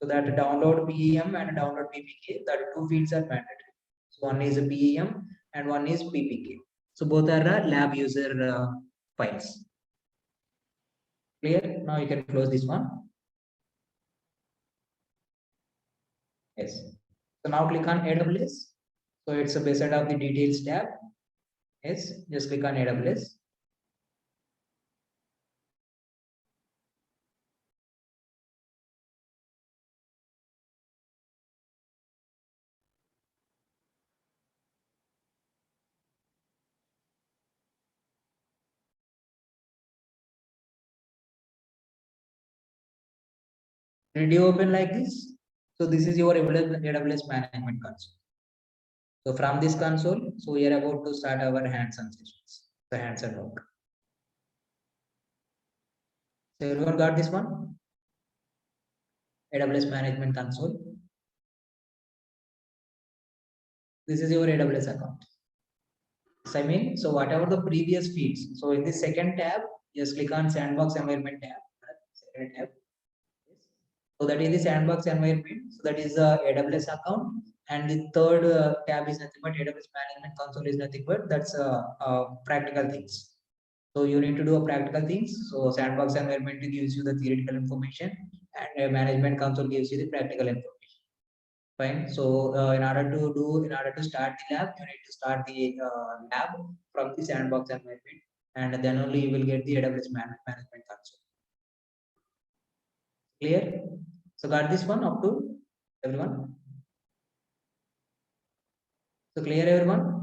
So that download PEM and download PPK, that two fields are mandatory. So one is a PEM and one is PPK. So both are lab user files. Clear? Now you can close this one. Yes. So now click on AWS. So it's a based of the details tab. Yes, just click on AWS. Did you open like this? So this is your AWS management console. So from this console, so we are about to start our hands-on sessions, the hands-on work. So everyone got this one? AWS management console. This is your AWS account. So I mean, so whatever the previous fields. So in the second tab, just click on sandbox environment tab. Second tab. So that is the sandbox environment. So that is the AWS account. And the third tab is nothing but AWS management console is nothing but that's practical things. So you need to do a practical things. So sandbox environment gives you the theoretical information, and management console gives you the practical information. Fine. So in order to start the lab, you need to start the lab from the sandbox environment, and then only you will get the AWS management console. Clear? So got this one up to everyone? So clear everyone?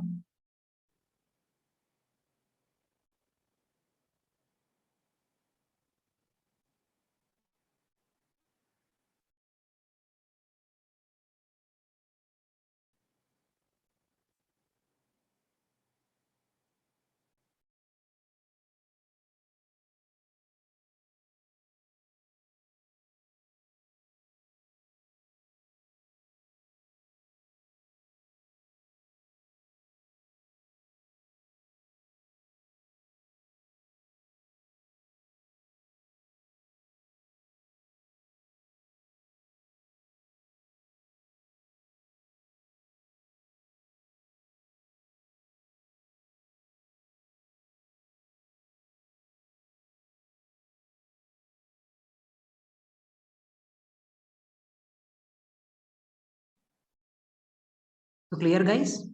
So clear guys?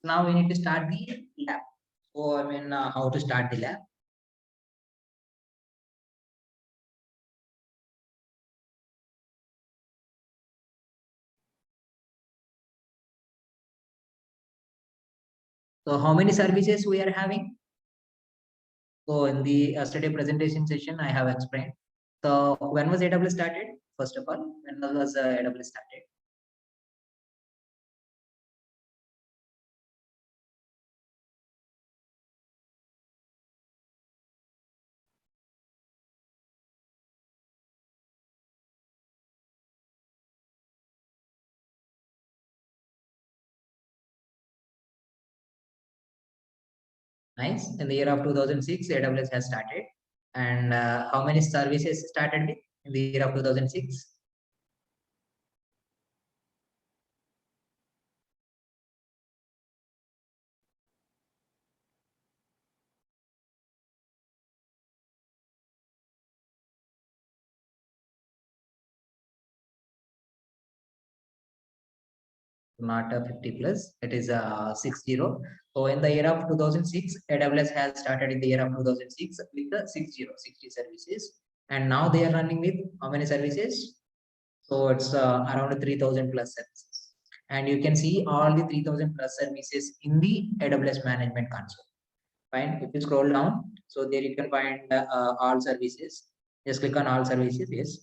Now we need to start the lab. So how to start the lab? So how many services we are having? So in the yesterday presentation session, I have explained. So when was AWS started? First of all, when was AWS started? Nice. In the year of 2006, AWS has started. And how many services started with in the year of 2006? Not a 50 plus, it is a 60. So in the year of 2006, AWS has started in the year of 2006 with the 60 services. And now they are running with how many services? So it's around 3000 plus services. And you can see all the 3000 plus services in the AWS management console. Fine. If you scroll down, so there you can find all services. Just click on all services. Yes.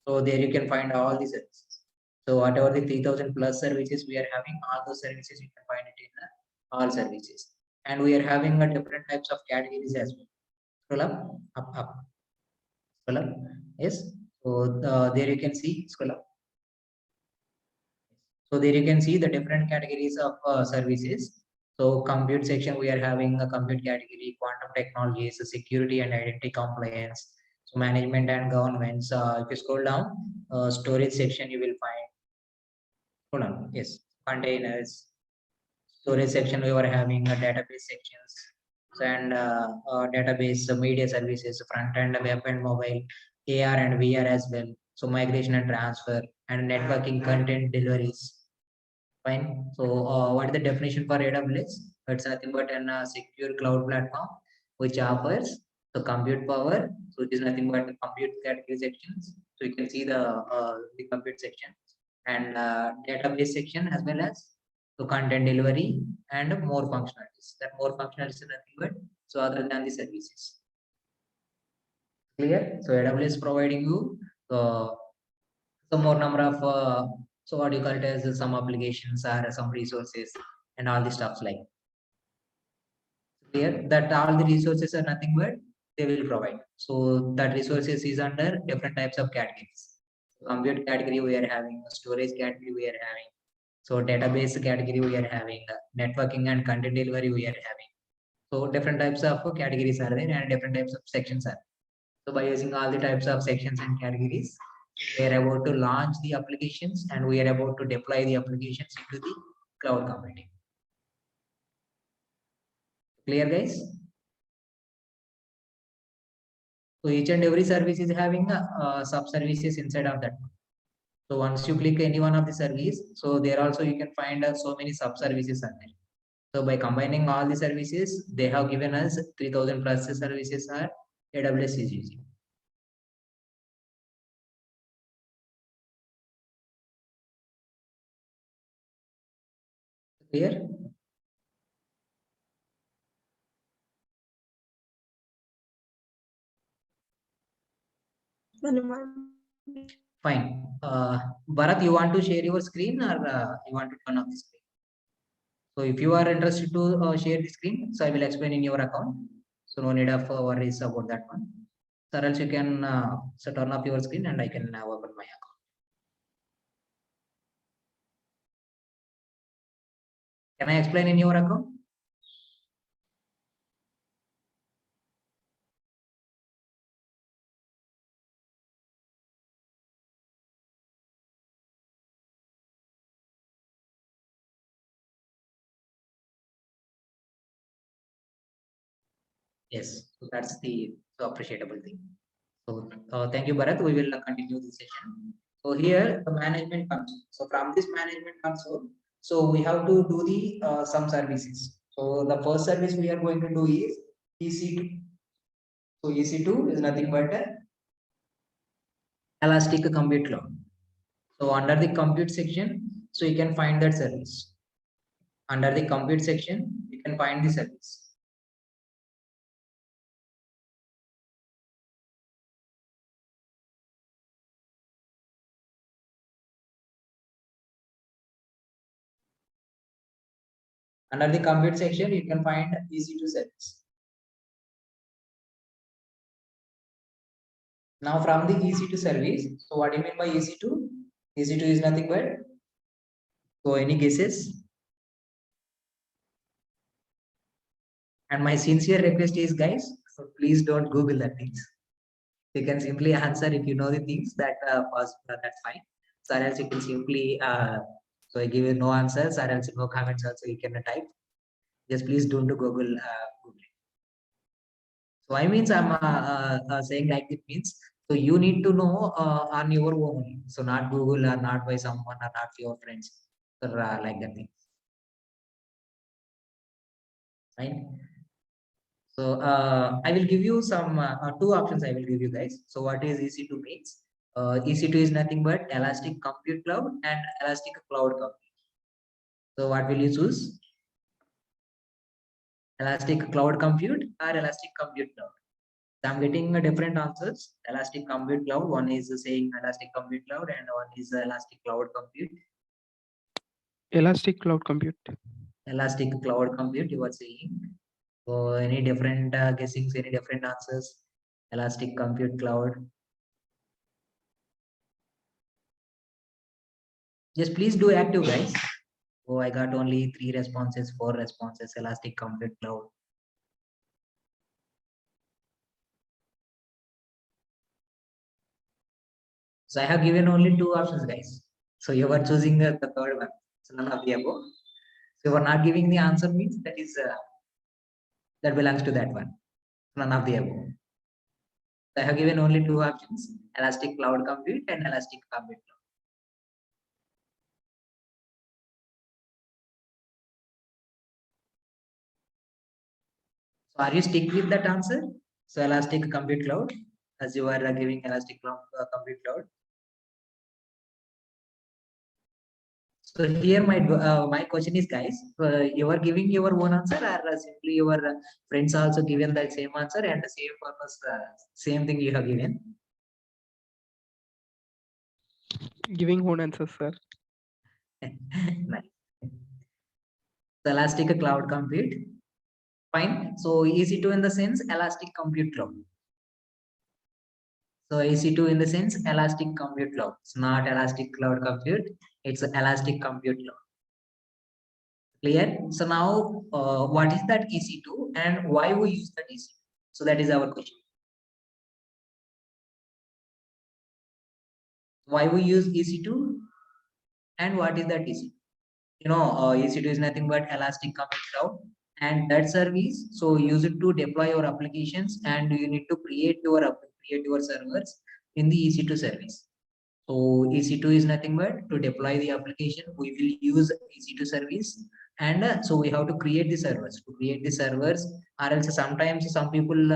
So there you can find all the services. So whatever the 3000 plus services we are having, all those services you can find it in all services. And we are having different types of categories as well. Scroll up. Scroll up. Yes. So there you can see, scroll up. So there you can see the different categories of services. So compute section, we are having a compute category, quantum technologies, security and identity compliance. So management and governance. If you scroll down, storage section, you will find. Hold on. Yes, containers. Storage section, we were having a database sections and database media services, front end, web and mobile, AR and VR as well. So migration and transfer and networking content deliveries. Fine. So what is the definition for AWS? It's nothing but a secure cloud platform which offers the compute power. So it is nothing but compute category sections. So you can see the compute section and database section as well as the content delivery and more functionalities. That more functionalities is nothing but so other than the services. Clear? So AWS is providing you some more number of so what you call it as some applications or some resources and all the stuffs like clear that all the resources are nothing but they will provide. So that resources is under different types of categories. Compute category we are having, storage category we are having, so database category we are having, networking and content delivery we are having. So different types of categories are there and different types of sections are. So by using all the types of sections and categories, we are about to launch the applications and we are about to deploy the applications into the cloud computing. Clear guys? So each and every service is having sub services inside of that. So once you click any one of the service, so there also you can find so many sub services are there. So by combining all the services, they have given us 3000 plus services are AWS is using. Clear? Fine. Bharat, you want to share your screen or you want to turn off the screen? So if you are interested to share the screen, so I will explain in your account. So no need of worries about that one. So else you can so turn off your screen and I can open my account. Can I explain in your account? Yes, so that's the so appreciable thing. So thank you, Bharat. We will continue this session. So here the management console. So from this management console, so we have to do the some services. So the first service we are going to do is EC2. So EC2 is nothing but Elastic Compute Cloud. So under the compute section, so you can find that service. Under the compute section, you can find the service. Under the compute section, you can find EC2 service. Now from the EC2 service, so what do you mean by EC2? EC2 is nothing but, so any guesses? And my sincere request is, guys, so please don't Google the things. You can simply answer if you know the things that that's fine. So else you can simply so I give you no answers, or else no comments also you can type. Just please don't do Google. Google. So I means I'm saying like it means, so you need to know on your own. So not Google or not by someone or not your friends or like that thing. Fine. So I will give you some two options. I will give you guys. So what is EC2 means? EC2 is nothing but Elastic Compute Cloud and Elastic Cloud Compute. So what will you choose? Elastic Cloud Compute or Elastic Compute Cloud? So I'm getting different answers. Elastic Compute Cloud. One is saying Elastic Compute Cloud and one is Elastic Cloud Compute. Elastic Cloud Compute. Elastic Cloud Compute. You are saying. So any different guessings? Any different answers? Elastic Compute Cloud. Just please do active, guys. Oh, I got only 3 responses, 4 responses. Elastic Compute Cloud. So I have given only 2 options, guys. So you are choosing the third one. So none of the above. So you are not giving the answer means that is that belongs to that one. None of the above. So I have given only 2 options: Elastic Cloud Compute and Elastic Compute Cloud. So are you stick with that answer? So Elastic Compute Cloud, as you are giving Elastic Cloud Compute Cloud. So here my question is, guys, you are giving your own answer or simply your friends also given the same answer and the same purpose, same thing you have given? Giving own answers, sir. Nice. So Elastic Cloud Compute. Fine. So EC2 in the sense Elastic Compute Cloud. So EC2 in the sense Elastic Compute Cloud. It's not Elastic Cloud Compute. It's Elastic Compute Cloud. Clear? So now, what is that EC2 and why we use that EC2? So that is our question. Why we use EC2 and what is that EC2? You know, EC2 is nothing but Elastic Compute Cloud, and that service. So use it to deploy your applications, and you need to create your servers in the EC2 service. So EC2 is nothing but to deploy the application. We will use EC2 service And so we have to create the servers. To create the servers, or else sometimes some people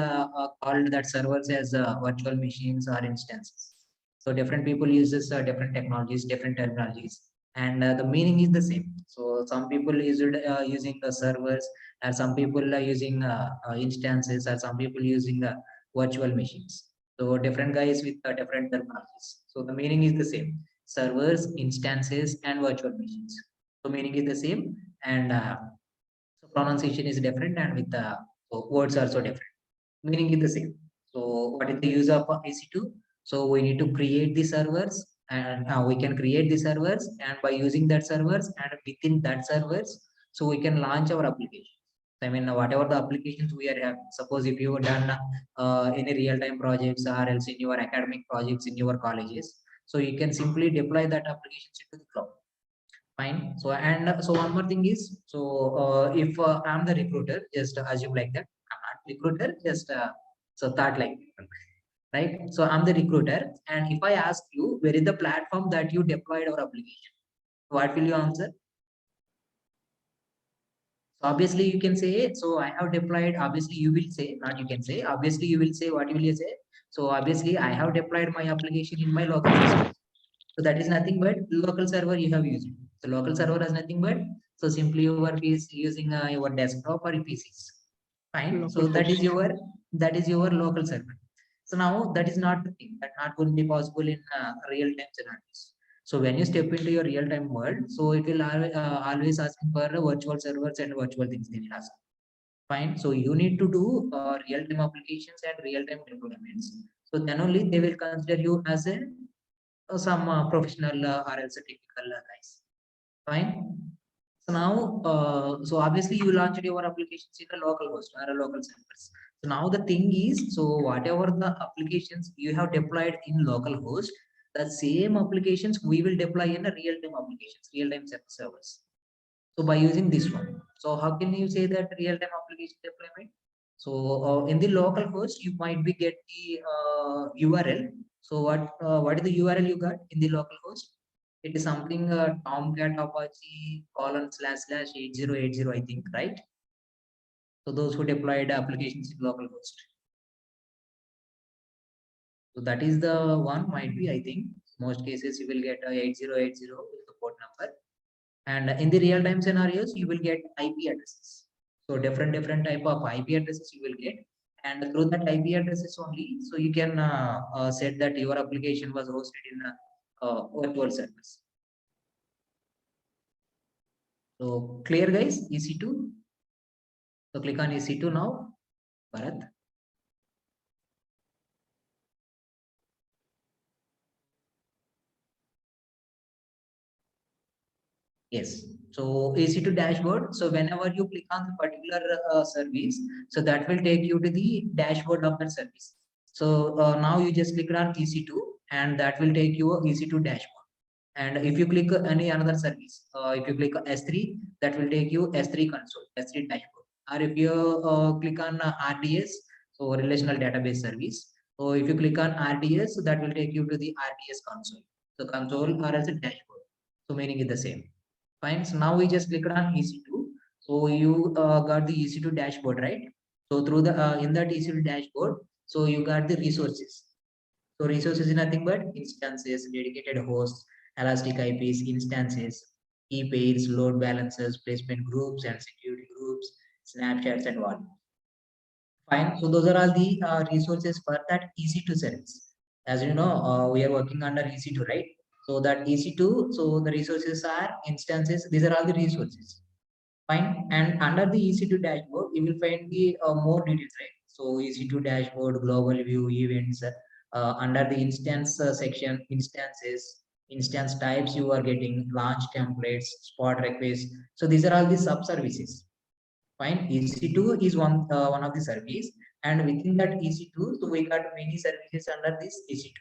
called that servers as virtual machines or instances. So different people uses different technologies, different terminologies, and the meaning is the same. So some people use it using the servers, or some people are using instances, or some people using virtual machines. So different guys with different terminologies. So the meaning is the same: servers, instances, and virtual machines. So meaning is the same, and so pronunciation is different, and with the words are also different. Meaning is the same. So what is the use of EC2? So we need to create the servers, and we can create the servers, and by using that servers, and within that servers, so we can launch our application. I mean, whatever the applications we are having, suppose if you have done any real-time projects, or else in your academic projects in your colleges, so you can simply deploy that applications into the cloud. Fine. So, and so one more thing is, so if I'm the recruiter, just assume like that. I'm not recruiter, just so thought like that, right? So I'm the recruiter, and if I ask you where is the platform that you deployed our application, what will you answer? So obviously you can say, so I have deployed, obviously you will say, not you can say, obviously you will say, what will you say? So obviously I have deployed my application in my local system. So that is nothing but local server you have used. The local server has nothing but, so simply your is using your desktop or PCs. Fine. So Local that is your local server. So now that is not the thing, that not going to be possible in real time scenarios. So when you step into your real time world, so it will always asking for virtual servers and virtual things they will ask. Fine. So you need to do real time applications and real time deployments. So then only they will consider you as a some professional or else a typical guys. Fine. So now, so obviously you launched your applications in a local host or a local servers. So now the thing is, so whatever the applications you have deployed in local host, the same applications we will deploy in a real-time applications, real-time servers. So by using this one, so how can you say that real-time application deployment? So in the local host, you might be get the URL. So what is the URL you got in the local host? It is something Tomcat Apache //8080, I think, right? So those who deployed applications in local host. So that is the one might be, I think, most cases you will get a 8080 with the port number. And in the real-time scenarios, you will get IP addresses. So different type of IP addresses you will get. And through that IP addresses only, so you can set that your application was hosted in virtual servers. So clear guys, EC2. So click on EC2 now, Bharat. Yes. So EC2 dashboard. So whenever you click on the particular service, so that will take you to the dashboard of that service. So now you just click on EC2, and that will take you a EC2 dashboard. And if you click any another service, if you click S3, that will take you S3 console, S3 dashboard. Or if you click on RDS, so relational database service. So if you click on RDS, so that will take you to the RDS console. So console or as a dashboard. So meaning is the same. Fine. So now we just click on EC2. So you got the EC2 dashboard, right? So through the in that EC2 dashboard, so you got the resources. So resources is nothing but instances, dedicated hosts, elastic IPs, instances, key pairs, load balancers, placement groups, and security groups, snapshots, and what. Fine. So those are all the resources for that EC2 service. As you know, we are working under EC2, right? So that EC2, so the resources are instances. These are all the resources. Fine. And under the EC2 dashboard, you will find the more details, right? So EC2 dashboard, global view, events. Under the instance section, instances, instance types, you are getting launch templates, spot requests. So these are all the sub services. Fine. EC2 is one of the service, and within that EC2, so we got many services under this EC2.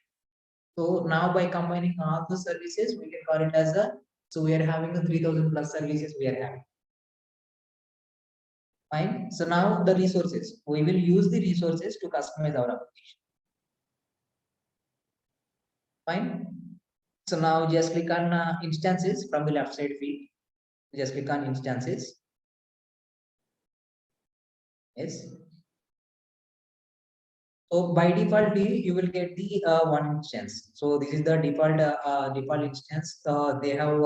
So now by combining all the services, we can call it as a, so we are having the 3000 plus services we are having. Fine. So now the resources, we will use the resources to customize our application. Fine. So now just click on instances from the left side field. Just click on instances. Yes. So by default, you will get the one instance. So this is the default instance they have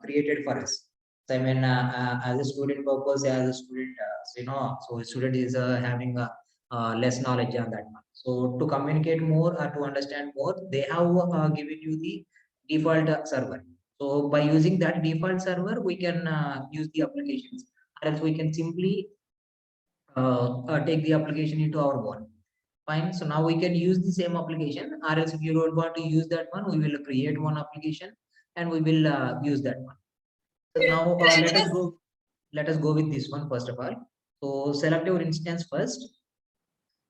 created for us. So I mean, as a student purpose, as a student, so a student is having less knowledge on that one. So to communicate more or to understand more, they have given you the default server. So by using that default server, we can use the applications, or else we can simply take the application into our one. Fine. So now we can use the same application, or else if you don't want to use that one, we will create one application and we will use that one. So now let us go with this one first of all. So select your instance first.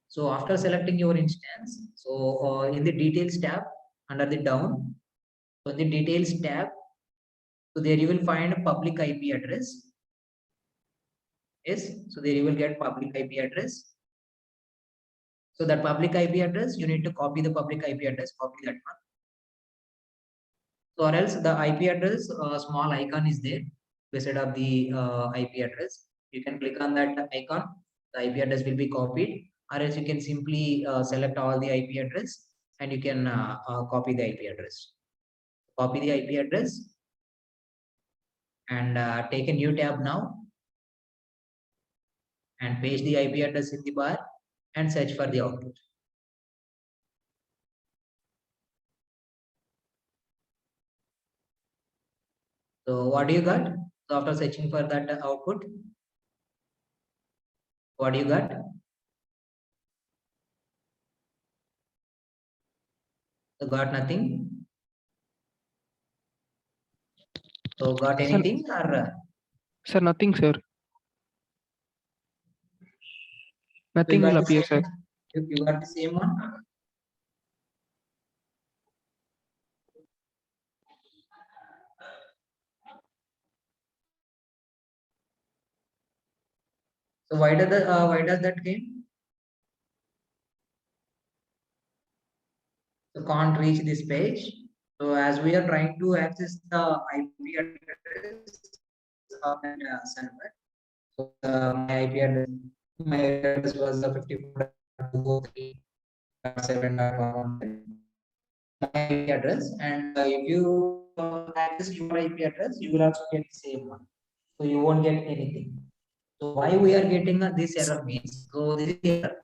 So after selecting your instance, so in the details tab under the down, so in the details tab, so there you will find a public IP address. Yes, so there you will get public IP address. So that public IP address, you need to copy the public IP address, copy that one. So or else the IP address, small icon is there beside of the IP address. You can click on that icon, the IP address will be copied, or else you can simply select all the IP address and you can copy the IP address. Copy the IP address and take a new tab now and paste the IP address in the bar and search for the output. So what do you got? So after searching for that output, what do you got? So got nothing. So got Sir- anything or Sir, nothing, sir. Nothing you got will the appear, same sir. one? You got the same one? So why does that came? So can't reach this page. So as we are trying to access the IP address of that server, so my IP address was 54.203.7.1. My IP address, and if you access your IP address, you will also get the same one. So you won't get anything. So why we are getting this error means, so this is the error.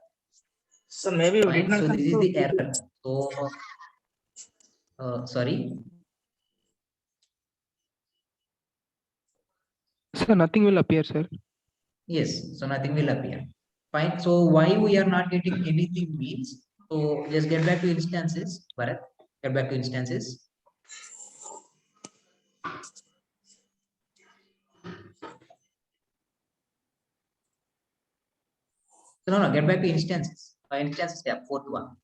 So maybe you did Fine. not So this is the confirm. error. So sorry. Sir, nothing will appear, sir. Yes. So nothing will appear. Fine. So why we are not getting anything means, so just get back to instances, Bharat. Get back to instances. So no, get back to instances. Instances tab, fourth one.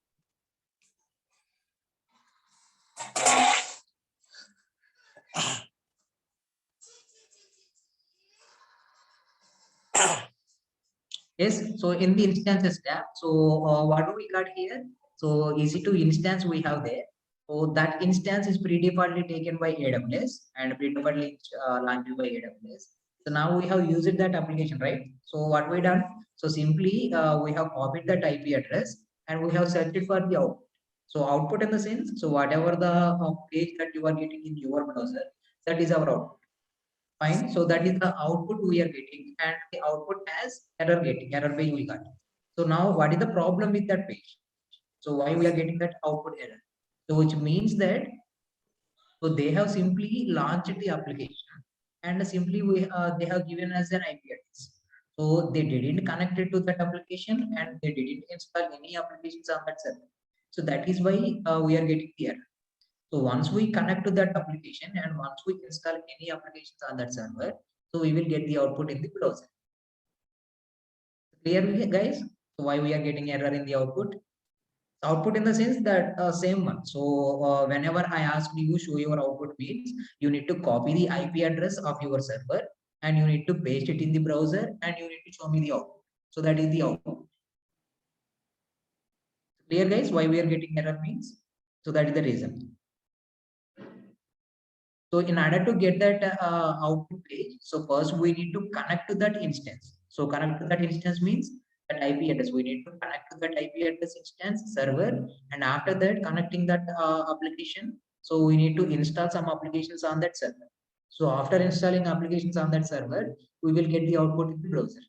Yes. So in the instances tab, so what do we got here? So EC2 instance we have there. So that instance is pre-defaultly taken by AWS and pre-defaultly launched by AWS. So now we have used that application, right? So what we done? So simply we have copied that IP address and we have searched it for the output. So output in the sense, so whatever the page that you are getting in your browser, that is our output. Fine. So that is the output we are getting, and the output has error page we got. So now what is the problem with that page? So why we are getting that output error? So which means that so they have simply launched the application and simply they have given us an IP address. So they didn't connect it to that application and they didn't install any applications on that server. So that is why we are getting the error. So once we connect to that application and once we install any applications on that server, so we will get the output in the browser. Clearly, guys, so why we are getting error in the output? Output in the sense that same one. So whenever I ask you show your output means you need to copy the IP address of your server and you need to paste it in the browser and you need to show me the output. So that is the output. Clear, guys, why we are getting error means? So that is the reason. So in order to get that output page, so first we need to connect to that instance. So connect to that instance means that IP address. We need to connect to that IP address instance server, and after that connecting that application. So we need to install some applications on that server. So after installing applications on that server, we will get the output in the browser.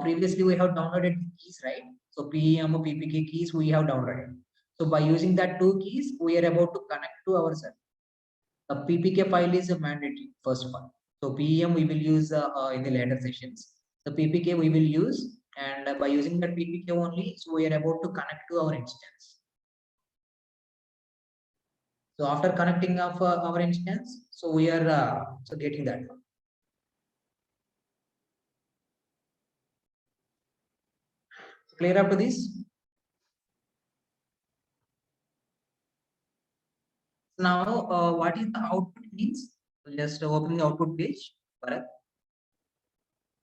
Previously we have downloaded the keys, right? So PEM or PPK keys we have downloaded. So by using that two keys, we are about to connect to our server. The PPK file is a mandatory first of all. So PEM we will use in the later sessions. The PPK we will use, and by using that PPK only, so we are about to connect to our instance. So after connecting of our instance, so we are getting that one. Clear up to this? Now, what is the output means? So just open the output page. Correct.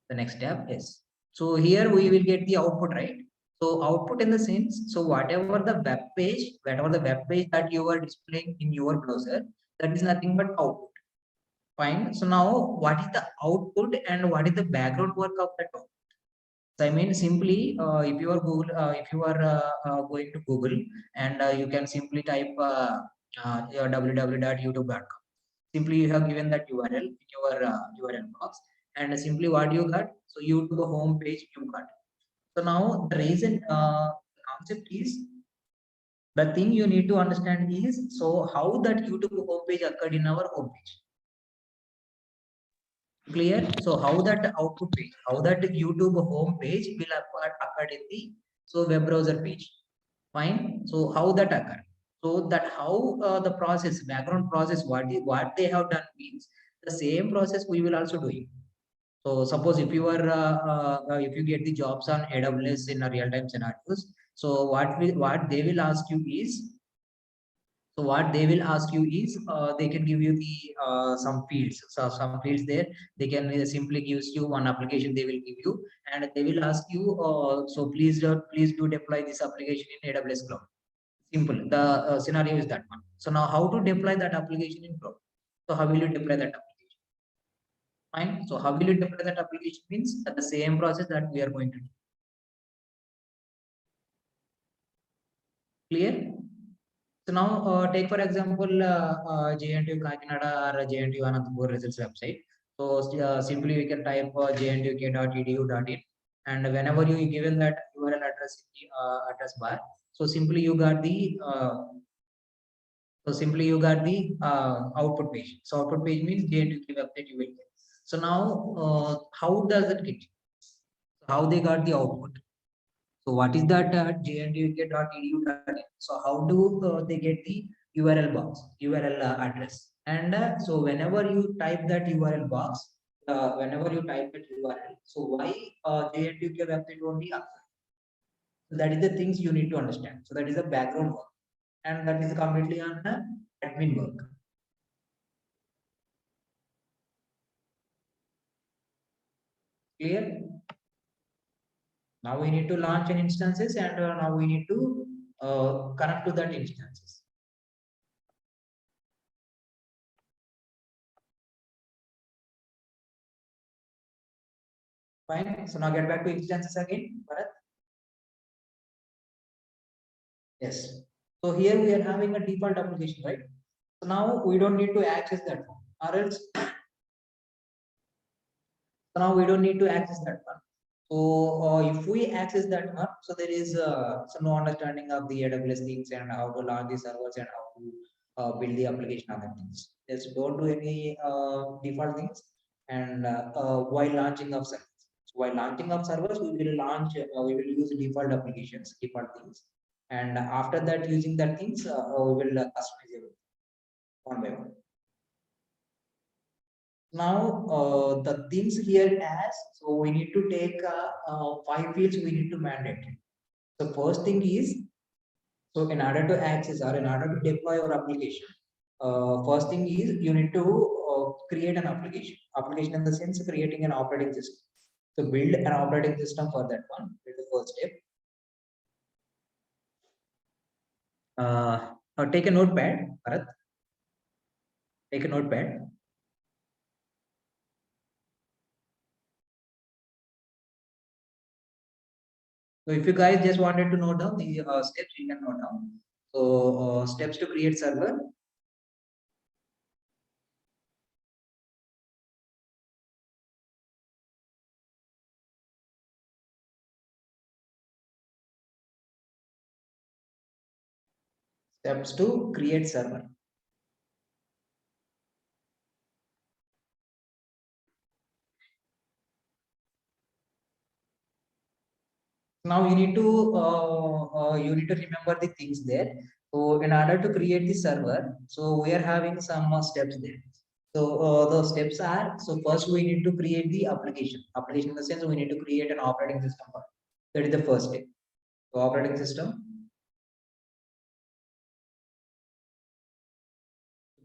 The next tab is. So here we will get the output, right? So output in the sense, so whatever the web page that you are displaying in your browser, that is nothing but output. Fine. So now what is the output and what is the background work of that output? So I mean simply, if you are going to Google, and you can simply type www.youtube.com. Simply you have given that URL in your URL box, and simply what you got, so YouTube home page you got. So now the reason concept is, the thing you need to understand is, so how that YouTube home page occurred in our home page. Clear? So how that output page, how that YouTube home page will occur in the web browser page. Fine. So how that occur? So that how the process, background process, what they have done means the same process we will also do it. So suppose if you are if you get the jobs on AWS in a real time scenarios, so what they will ask you is, so what they will ask you is, they can give you the some fields. So some fields there, they can simply gives you one application they will give you, and they will ask you, so please do deploy this application in AWS cloud. Simple. The scenario is that one. So now how to deploy that application in cloud? So how will you deploy that application? Fine. So how will you deploy that application means the same process that we are going to do. Clear? So now take for example JNTU Kakinada or JNTU Anantapur results website. So simply we can type jntuk.edu.in, and whenever you given that URL address in the address bar, so simply you got the output page. So output page means JNTU website you will get. So now how does it get? How they got the output? So what is that jntuk.edu.in? So how do they get the URL box, URL address? And so whenever you type that URL box, whenever you type that URL, so why JNTU website only occur? So that is the things you need to understand. So that is the background work, and that is completely on the admin work. Clear? Now we need to launch an instances, and now we need to connect to that instances. Fine. So now get back to instances again, Bharat. Yes. So here we are having a default application, right? So now we don't need to access that one, or else. So now we don't need to access that one. So if we access that one, so there is some no understanding of the AWS things and how to launch the servers and how to build the application other things. Just don't do any default things. And while launching of servers, so while launching of servers, we will use default applications, default things. And after that, using that things, we will customize it one by one. Now the things here as, so we need to take 5 fields we need to mandate. The first thing is, so in order to access or in order to deploy your application, first thing is you need to create an application. Application in the sense creating an operating system. So build an operating system for that one. Is the first step. Take a notepad, Bharat. Take a notepad. So if you guys just wanted to note down the steps, you can note down. So steps to create server. Steps to create server. Now you need to remember the things there. So in order to create the server, so we are having some steps there. So the steps are, so first we need to create the application. Application in the sense we need to create an operating system. That is the first step. So operating system.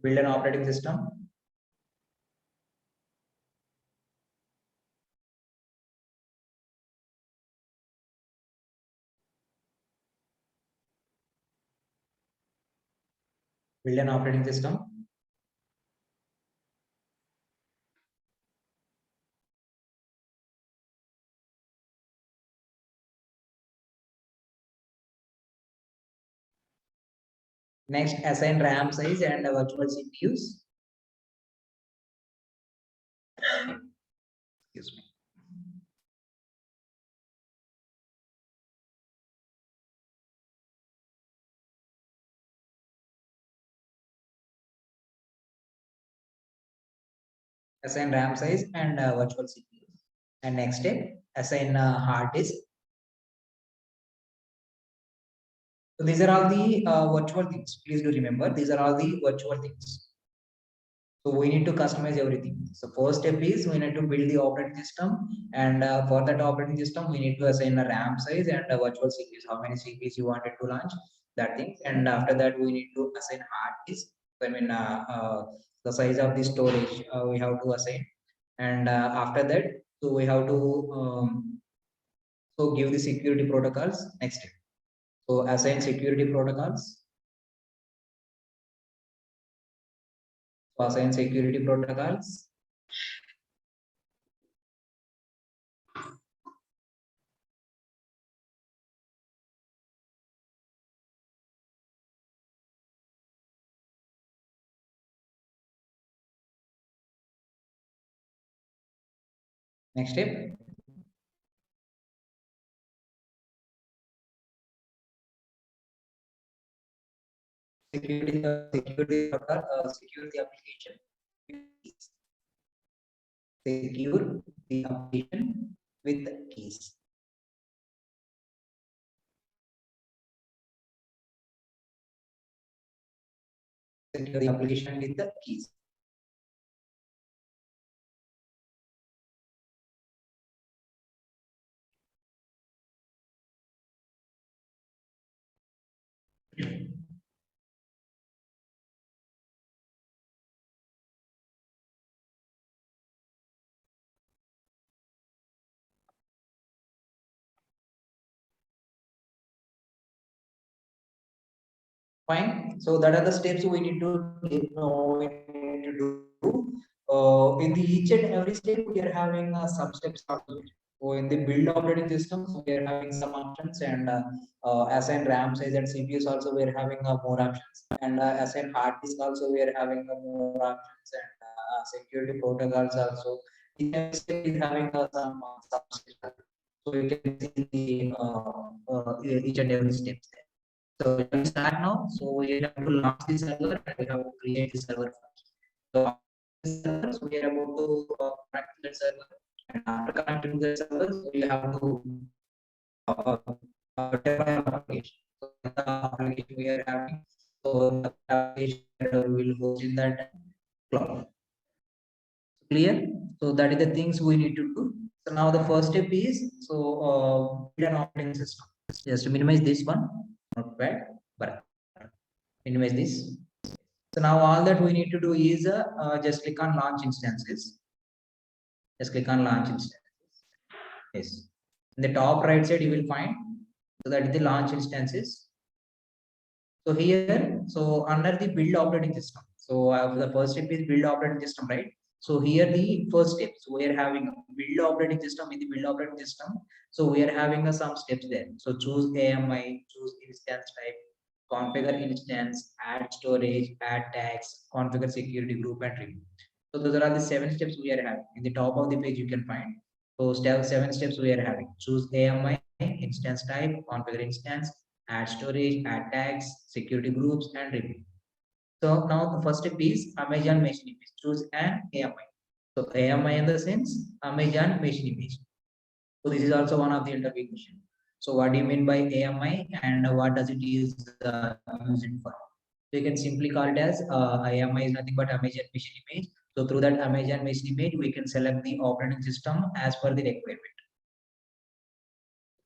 Build an operating system. Build an operating system. Next, assign RAM size and virtual CPUs. Excuse me. Assign RAM size and virtual CPU. And next step, assign hard disk. So these are all the virtual things. Please do remember, these are all the virtual things. So we need to customize everything. So first step is we need to build the operating system, and for that operating system, we need to assign a RAM size and a virtual CPUs. How many CPUs you wanted to launch, that thing. And after that, we need to assign hard disk. I mean, the size of the storage we have to assign. And after that, so we have to so give the security protocols. Next step. So assign security protocols. So assign security protocols. Next step. Security application. Secure the application with keys. Secure the application with the keys. Fine. So that are the steps we need to do. In the each and every step, we are having some steps also. So in the build operating systems, we are having some options, and assign RAM size and CPUs also we are having more options, and assign hard disk also we are having more options, and security protocols also. Each and every step is having some substeps. So you can see the each and every step there. So we start now. So we have to launch the server and we have to create the server first. So we are about to connect to the server, and after connecting to the server, we have to define application. So the application we are having, so the application will host in that cloud. Clear? So that is the things we need to do. So now the first step is so build an operating system. Just to minimize this one, not bad, but minimize this. So now all that we need to do is just click on launch instances. Just click on launch instances. Yes. In the top right side, you will find, so that is the launch instances. So here, so under the build operating system, So the first step is build operating system, right? So here the first step, so we are having a build operating system. In the build operating system, so we are having some steps there. So choose AMI, choose instance type, configure instance, add storage, add tags, configure security group, and review. So those are the 7 steps we are having. In the top of the page, you can find. So 7 steps we are having. Choose AMI, instance type, configure instance, add storage, add tags, security groups, and review. So now the first step is Amazon machine image. Choose an AMI. So AMI in the sense Amazon machine image. So this is also one of the interview question. So what do you mean by AMI and what does it use it for? So you can simply call it as AMI is nothing but Amazon machine image. So through that Amazon machine image, we can select the operating system as per the requirement.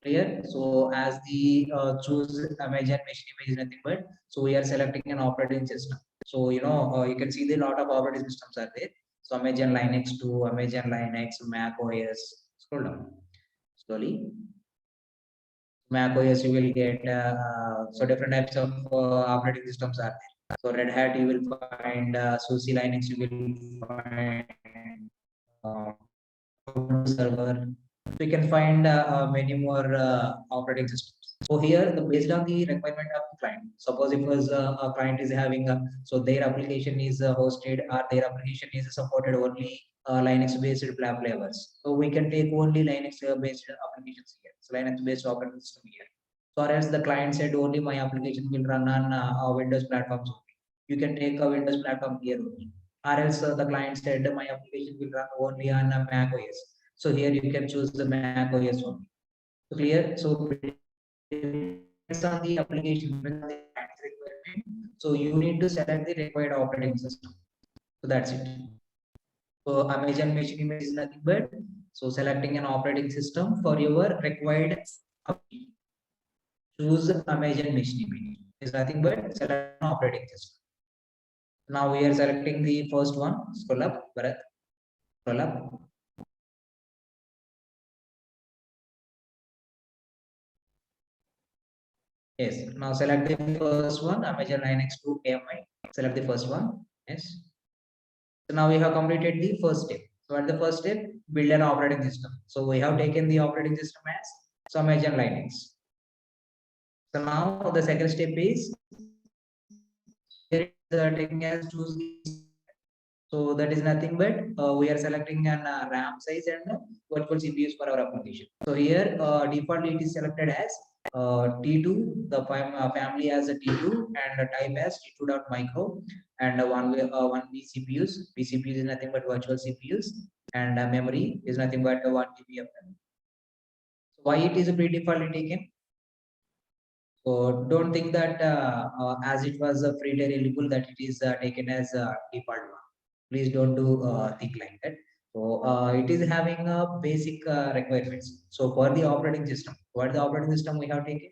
Clear? So as the choose Amazon machine image is nothing but, so we are selecting an operating system. So you know you can see the lot of operating systems are there. So Amazon Linux 2, Amazon Linux, Mac OS. Scroll down slowly. Mac OS you will get so different types of operating systems are there. So Red Hat you will find, SUSE Linux you will find, uh, server. We can find many more operating systems. So here, based on the requirement of the client, suppose if a client is having so their application is hosted or their application is supported only Linux-based flavors. So we can take only Linux-based applications here. So Linux-based operating system here. So or else the client said only my application will run on Windows platforms only. You can take a Windows platform here only. Or else the client said my application will run only on Mac OS. So here you can choose the Mac OS only. So clear? So depends on the application, depends on the client's requirement. So you need to select the required operating system. So that's it. So Amazon machine image is nothing but so selecting an operating system for your required application. Choose Amazon machine image is nothing but select an operating system. Now we are selecting the first one. Scroll up, Bharat. Scroll up. Yes. Now select the first one, Amazon Linux 2 AMI. Select the first one. Yes. So now we have completed the first step. So at the first step, build an operating system. So we have taken the operating system as so Amazon Linux. So now the second step is taking as choose. So that is nothing but we are selecting an RAM size and virtual CPUs for our application. So here default it is selected as T2, the family as a T2 and the type as T2.micro and one vCPUs. vCPUs is nothing but virtual CPUs and memory is nothing but 1 GB of memory. So why it is pre-default taken? So don't think that as it was a free available that it is taken as default one. Please don't do think like that. So it is having a basic requirements. So for the operating system, what the operating system we have taken?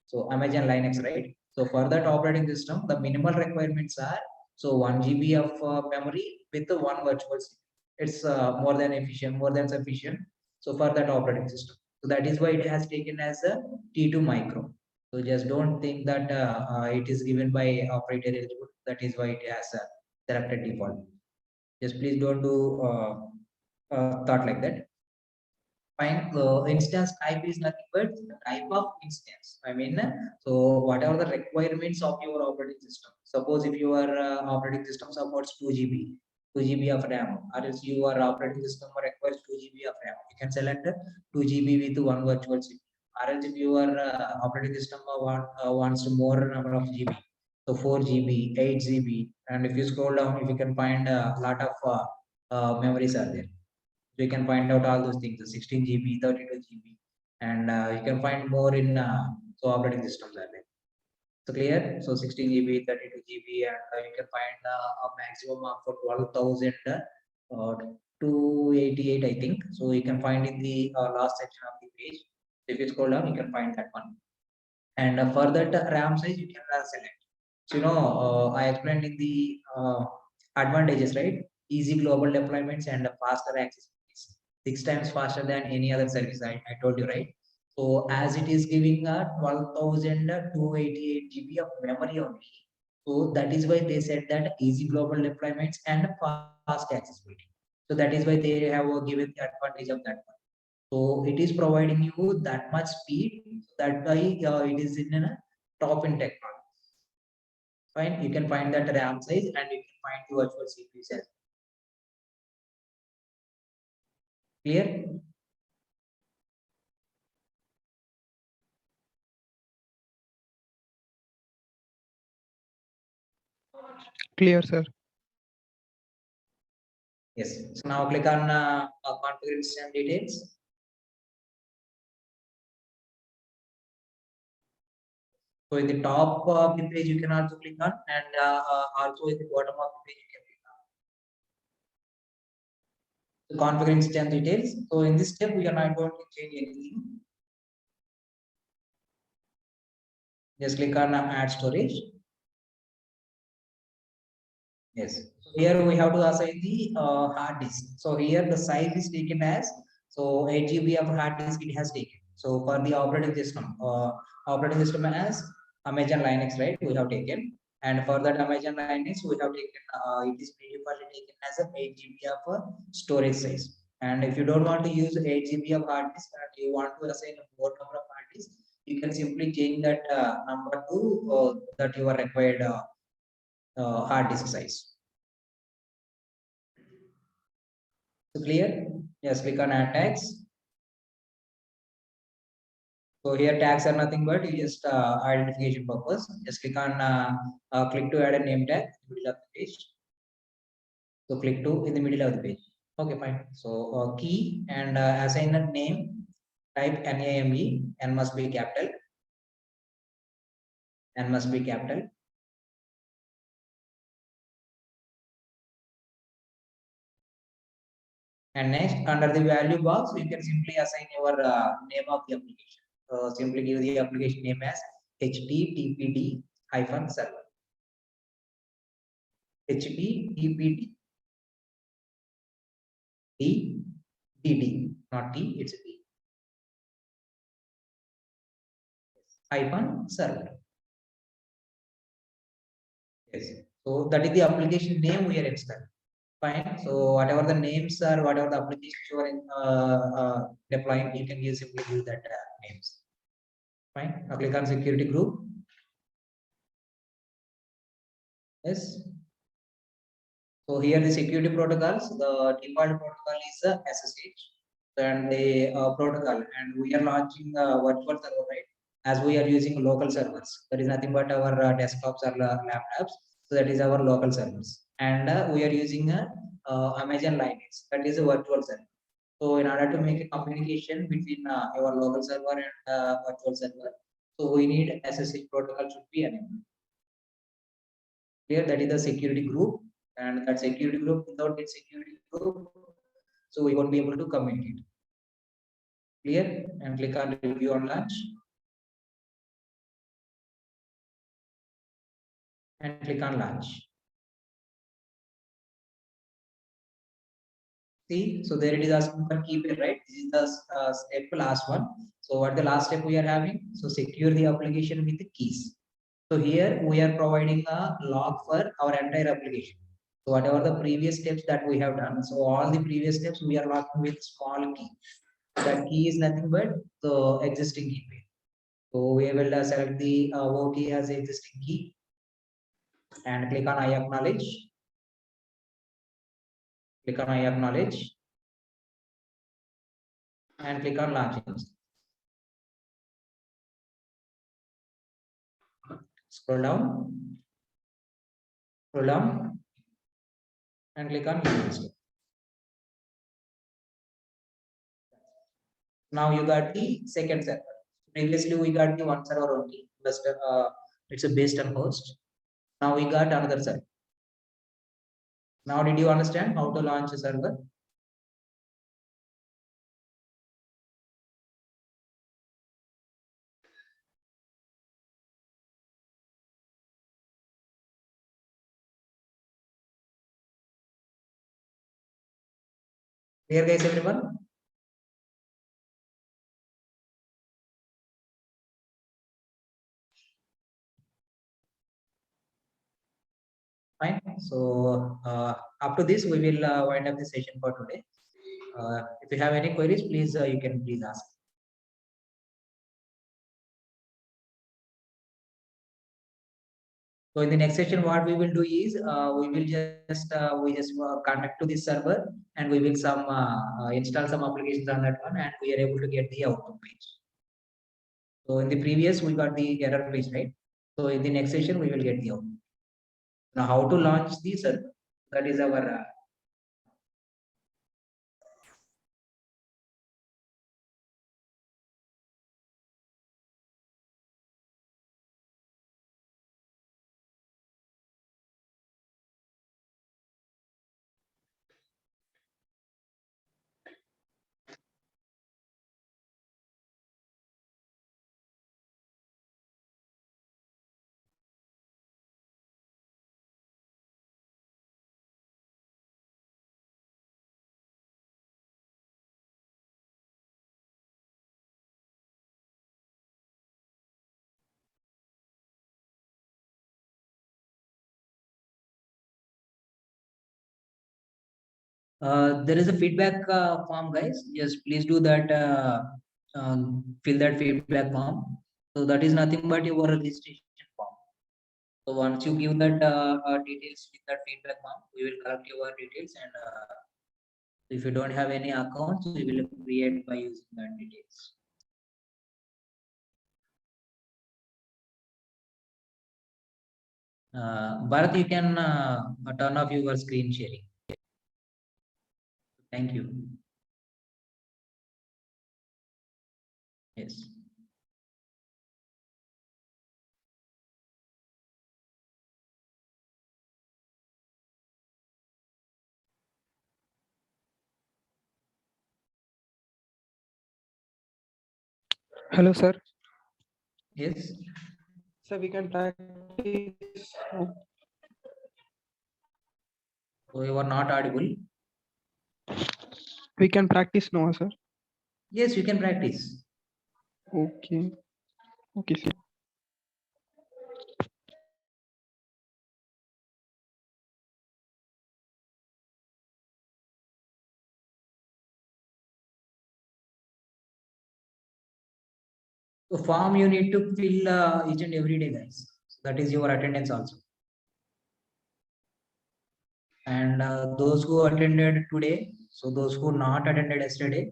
So Amazon Linux, right? So for that operating system, the minimal requirements are so 1 GB of memory with one virtual CPU. It's more than efficient, more than sufficient. So for that operating system, so that is why it has taken as a T2 micro. So just don't think that it is given by operator eligible. That is why it has selected default. Just please don't do thought like that. Fine. Instance type is nothing but type of instance. I mean, so whatever the requirements of your operating system. Suppose if your operating system supports 2 GB, 2 GB of RAM, or else your operating system requires 2 GB of RAM, you can select 2 GB with one virtual CPU. Or else if your operating system wants more number of GB, so 4 GB, 8 GB, and if you scroll down, if you can find a lot of memories are there. So you can find out all those things, the 16 GB, 32 GB, and you can find more in so operating systems are there. So clear? So 16 GB, 32 GB, and you can find a maximum of 12,288, I think. So you can find in the last section of the page. If you scroll down, you can find that one. And for that RAM size, you can select. So you know, I explained in the advantages, right? Easy global deployments and faster access. 6 times faster than any other service. I told you, right? So as it is giving a 12,288 GB of memory only. So that is why they said that easy global deployments and fast accessibility. So that is why they have given the advantage of that one. So it is providing you that much speed. That why it is in a top in technology. Fine, you can find that RAM size and you can find the virtual CPU size. Clear? Clear, sir. Yes. So now click on configuration details. So in the top of the page, you can also click on, and also in the bottom of the page, you can click on. The configuring system details. So in this step, we are not going to change anything. Just click on add storage. Yes. So here we have to assign the hard disk. So here the size is taken as, so 8 GB of hard disk it has taken. So for the operating system as Amazon Linux, right? We have taken, and for that Amazon Linux we have taken. It is defaultly taken as a 8 GB of storage size. And if you don't want to use 8 GB of hard disk, and you want to assign a more number of hard disk, you can simply change that number to that you are required hard disk size. So clear? Yes, click on add tags. So here tags are nothing but you just identification purpose. Just click on click to add a name tag in the middle of the page. So click to in the middle of the page. Okay, fine. So key and assign a name. Type NAME. N must be capital. N must be capital. And next, under the value box, you can simply assign your name of the application. Simply give the application name as HTTPD-server. HTTPD DD, not T, it's D. -server. Yes. So that is the application name we are installing. Fine. So whatever the names are, whatever the applications you are deploying, you can simply use that names. Fine. Now click on security group. Yes. So here the security protocols, the default protocol is SSH and the protocol, and we are launching virtual server, right? As we are using local servers, there is nothing but our desktops or laptops. So that is our local servers, and we are using Amazon Linux, that is a virtual server. So in order to make a communication between our local server and virtual server, so we need SSH protocol should be enabled. Here that is the security group, and that security group, without that security group, so we won't be able to communicate. Clear? And click on review on launch. And click on launch. See, so there it is asking for key pair, right? This is the step last one. So what the last step we are having? So secure the application with the keys. So here we are providing a log for our entire application. So whatever the previous steps that we have done, so all the previous steps we are logging with small key. That key is nothing but the existing key pair. So we will select the OT as existing key and click on I acknowledge. Click on I acknowledge and click on launch. Scroll down, and click on use. Now you got the second server. Previously we got the one server only, but it's a based on host. Now we got another server. Now did you understand how to launch a server? Clear guys, everyone? Fine. So up to this, we will wind up the session for today. If you have any queries, please you can please ask. So in the next session, what we will do is we will just connect to the server and we will install some applications on that one, and we are able to get the output page. So in the previous, we got the error page, right? So in the next session, we will get the output. Now, how to launch the server? That is our there is a feedback form, guys. Just please do that. Fill that feedback form. So that is nothing but your registration form. So once you give that details with that feedback form, we will collect your details, and if you don't have any accounts, we will create by using that details. Bharat, you can turn off your screen sharing. Thank you. Yes. Hello, sir. Yes. So we can practice. So you are not audible. We can practice now, sir. Yes, you can practice. Okay. Okay, sir. So form you need to fill each and every day, guys. So that is your attendance also. And those who attended today, so those who not attended yesterday,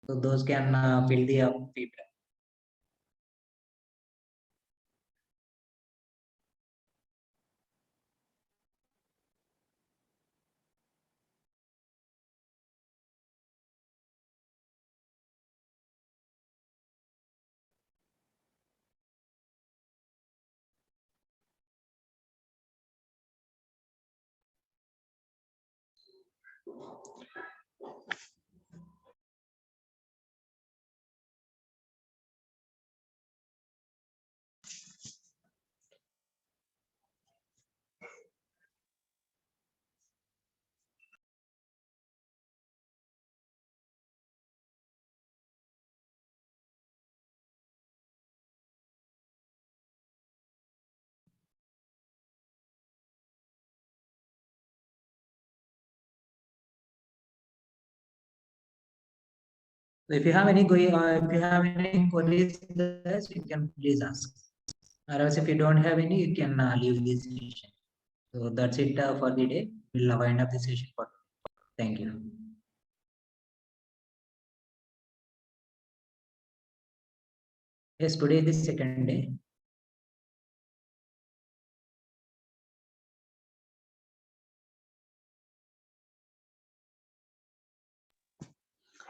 so those can fill the feedback. So if you have any queries, guys, you can please ask. Or else if you don't have any, you can leave this session. So that's it for the day. We'll wind up the session for. Thank you. Yes, today is the second day.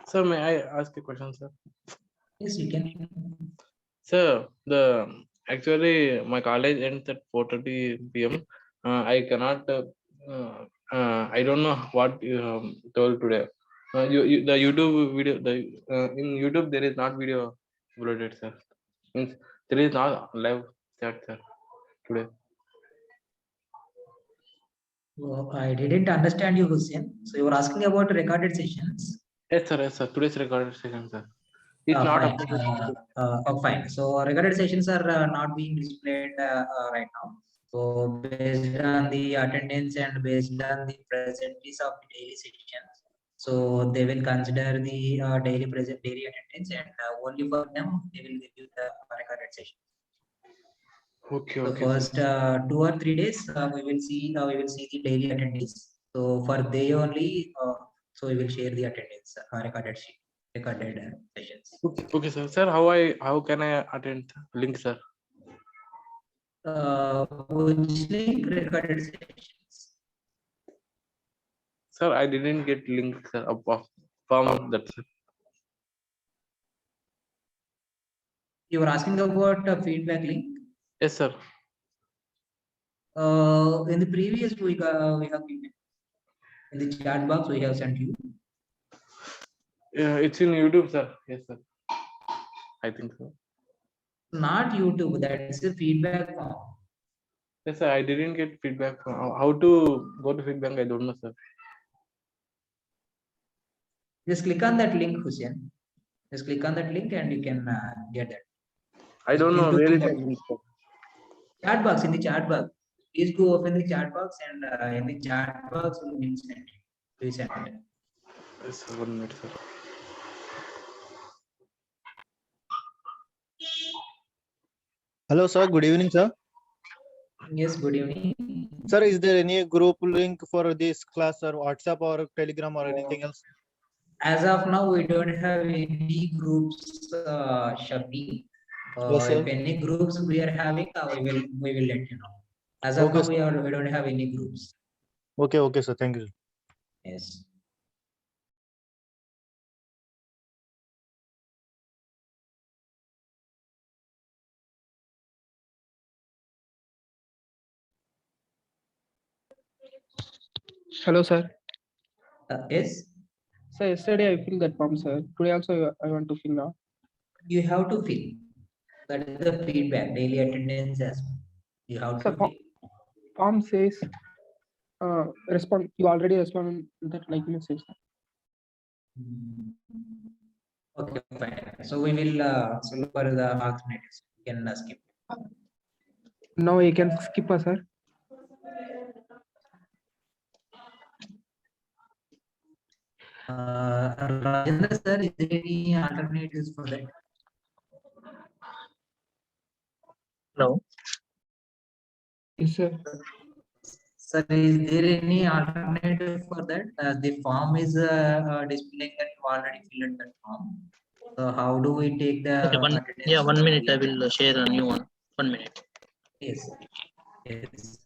Sir, may I ask a question, sir? Yes, you can. Sir, actually my college ends at 4:30 p.m. I cannot. I don't know what you told today. The YouTube video. In YouTube there is not video uploaded, sir. Means there is not live chat, sir, today. So I didn't understand you, Hussein. So you were asking about recorded sessions. Yes, sir. Yes, sir. Today's recorded session, sir. It's not Fine. uploaded. Fine. So recorded sessions are not being displayed right now. So based on the attendance and based on the presences of the daily sessions, so they will consider the daily attendance, and only for them they will give you the recorded session. Okay, So okay, first sir. 2 or 3 days we will see the daily attendance. So for they only, so we will share the attendance recorded sessions. Okay, sir. Sir, how can I attend link, sir? Which link recorded sessions? Sir, I didn't get link, sir, from that, sir. You were asking about feedback link. Yes, sir. In the previous week, we have given in the chat box we have sent you. It's in YouTube, sir. Yes, sir. I think so. Not YouTube. That's the feedback form. Yes, sir. I didn't get feedback from how to go to feedback. I don't know, sir. Just click on that link, Hussein. Just click on that link and you can get that. I don't Please know do where is that. that link, sir. Chat box, in the chat box. Please go open the chat box, and in the chat box will be sent. Please send it. Yes, sir. 1 minute, sir. Hello, sir. Good evening, sir. Yes, good evening. Sir, is there any group link for this class, or WhatsApp or Telegram or anything else? As of now, we don't have any groups, Shafi. Yes, sir. If any groups we are having, we will let you know. As of Okay, now, we don't have any groups. Okay, sir. Thank you. Yes. Hello, sir. Yes. Sir, yesterday I filled that form, sir. Today also I want to fill now. You have to fill. That is the feedback, daily attendance as well. You have Sir, to fill. form says respond. You already responded that like message. Okay, fine. So we will so look for the alternatives. You can skip. Now you can skip, sir. Rajendra sir, is there any alternatives for that? Hello. Yes, sir. Sir, is there any alternative for that? The form is displaying that you already filled that form. So how do we take the Okay, attendance? 1 minute. I will share a new one. 1 minute. Yes. Yes.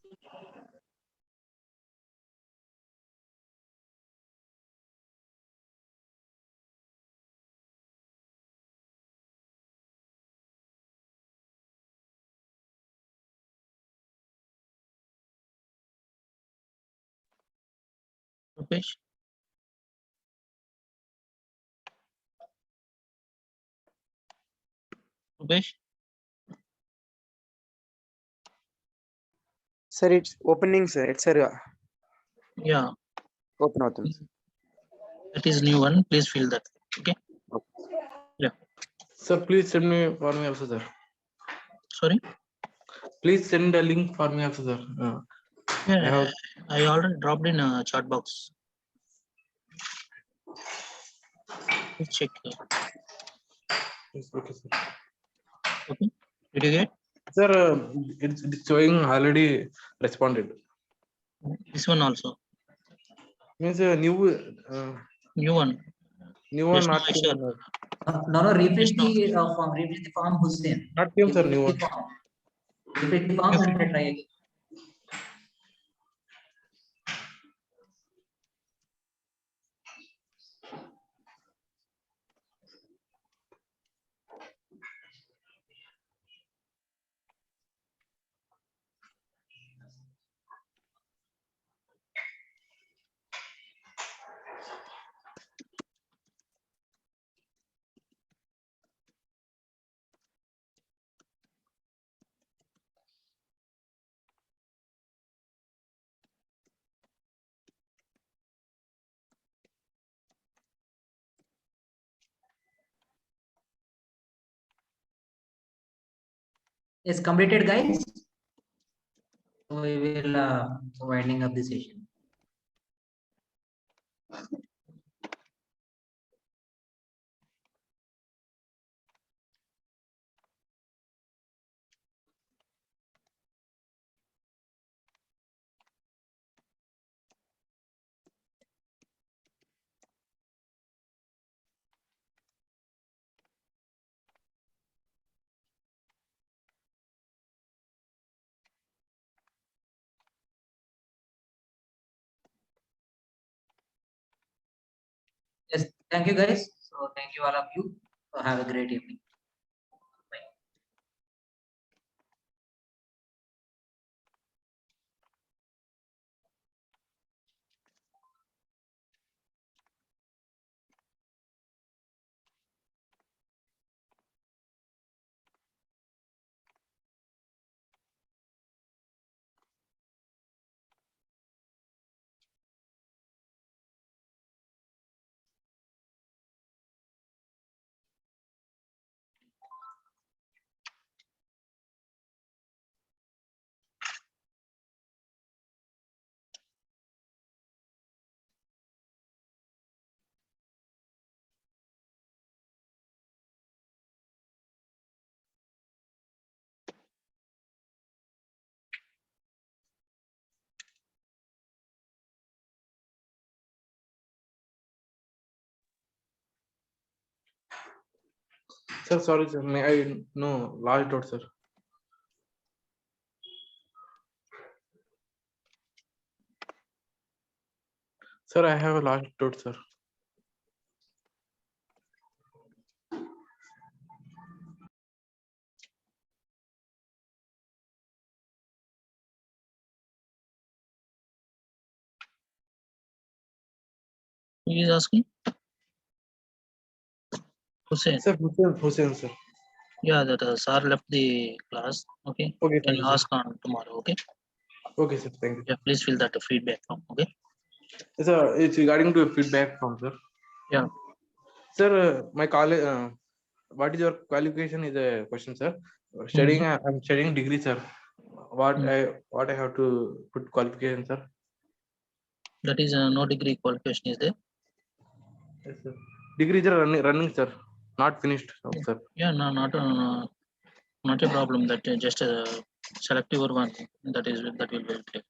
Rupesh. Rupesh. Sir, it's opening, sir. It's Yeah, open out. that is new one. Please fill that. Okay. Sir, please send me for me also, sir. Sorry. Please send a link for me also, sir. Yeah, I already dropped in a chat box. Please check here. Yes, okay, sir. Okay. Did you get Sir, it's showing already responded. this one also? Means a new New one. one Just now not I shared. No, refresh Just now. the form. Refresh the form, Hussein. not came, sir. New Refresh the one. form. Refresh the form and try again. Yes, completed, guys. So we will winding up the session. Yes, thank you guys. So thank you all of you. So have a great evening. Sir, sorry, sir. May I know last doubt, sir? Sir, I have a last doubt, sir. Who is asking? Hussein. Sir, Hussein, sir. Yeah, that sir left the class. Okay. Okay, Can thank you you, sir. ask on tomorrow? Okay. Okay, sir. Thank you. Yeah, please fill that feedback form. Okay. Sir, it's regarding to feedback from sir. Yeah. Sir, my college, what is your qualification is a question, sir. Studying, I'm studying degree, sir. What I have to put qualification, sir? That is no degree qualification is there. Yes, sir. Degree is running, sir. Not finished, sir. Yeah, no, not a problem. That just select your one. That will be clear.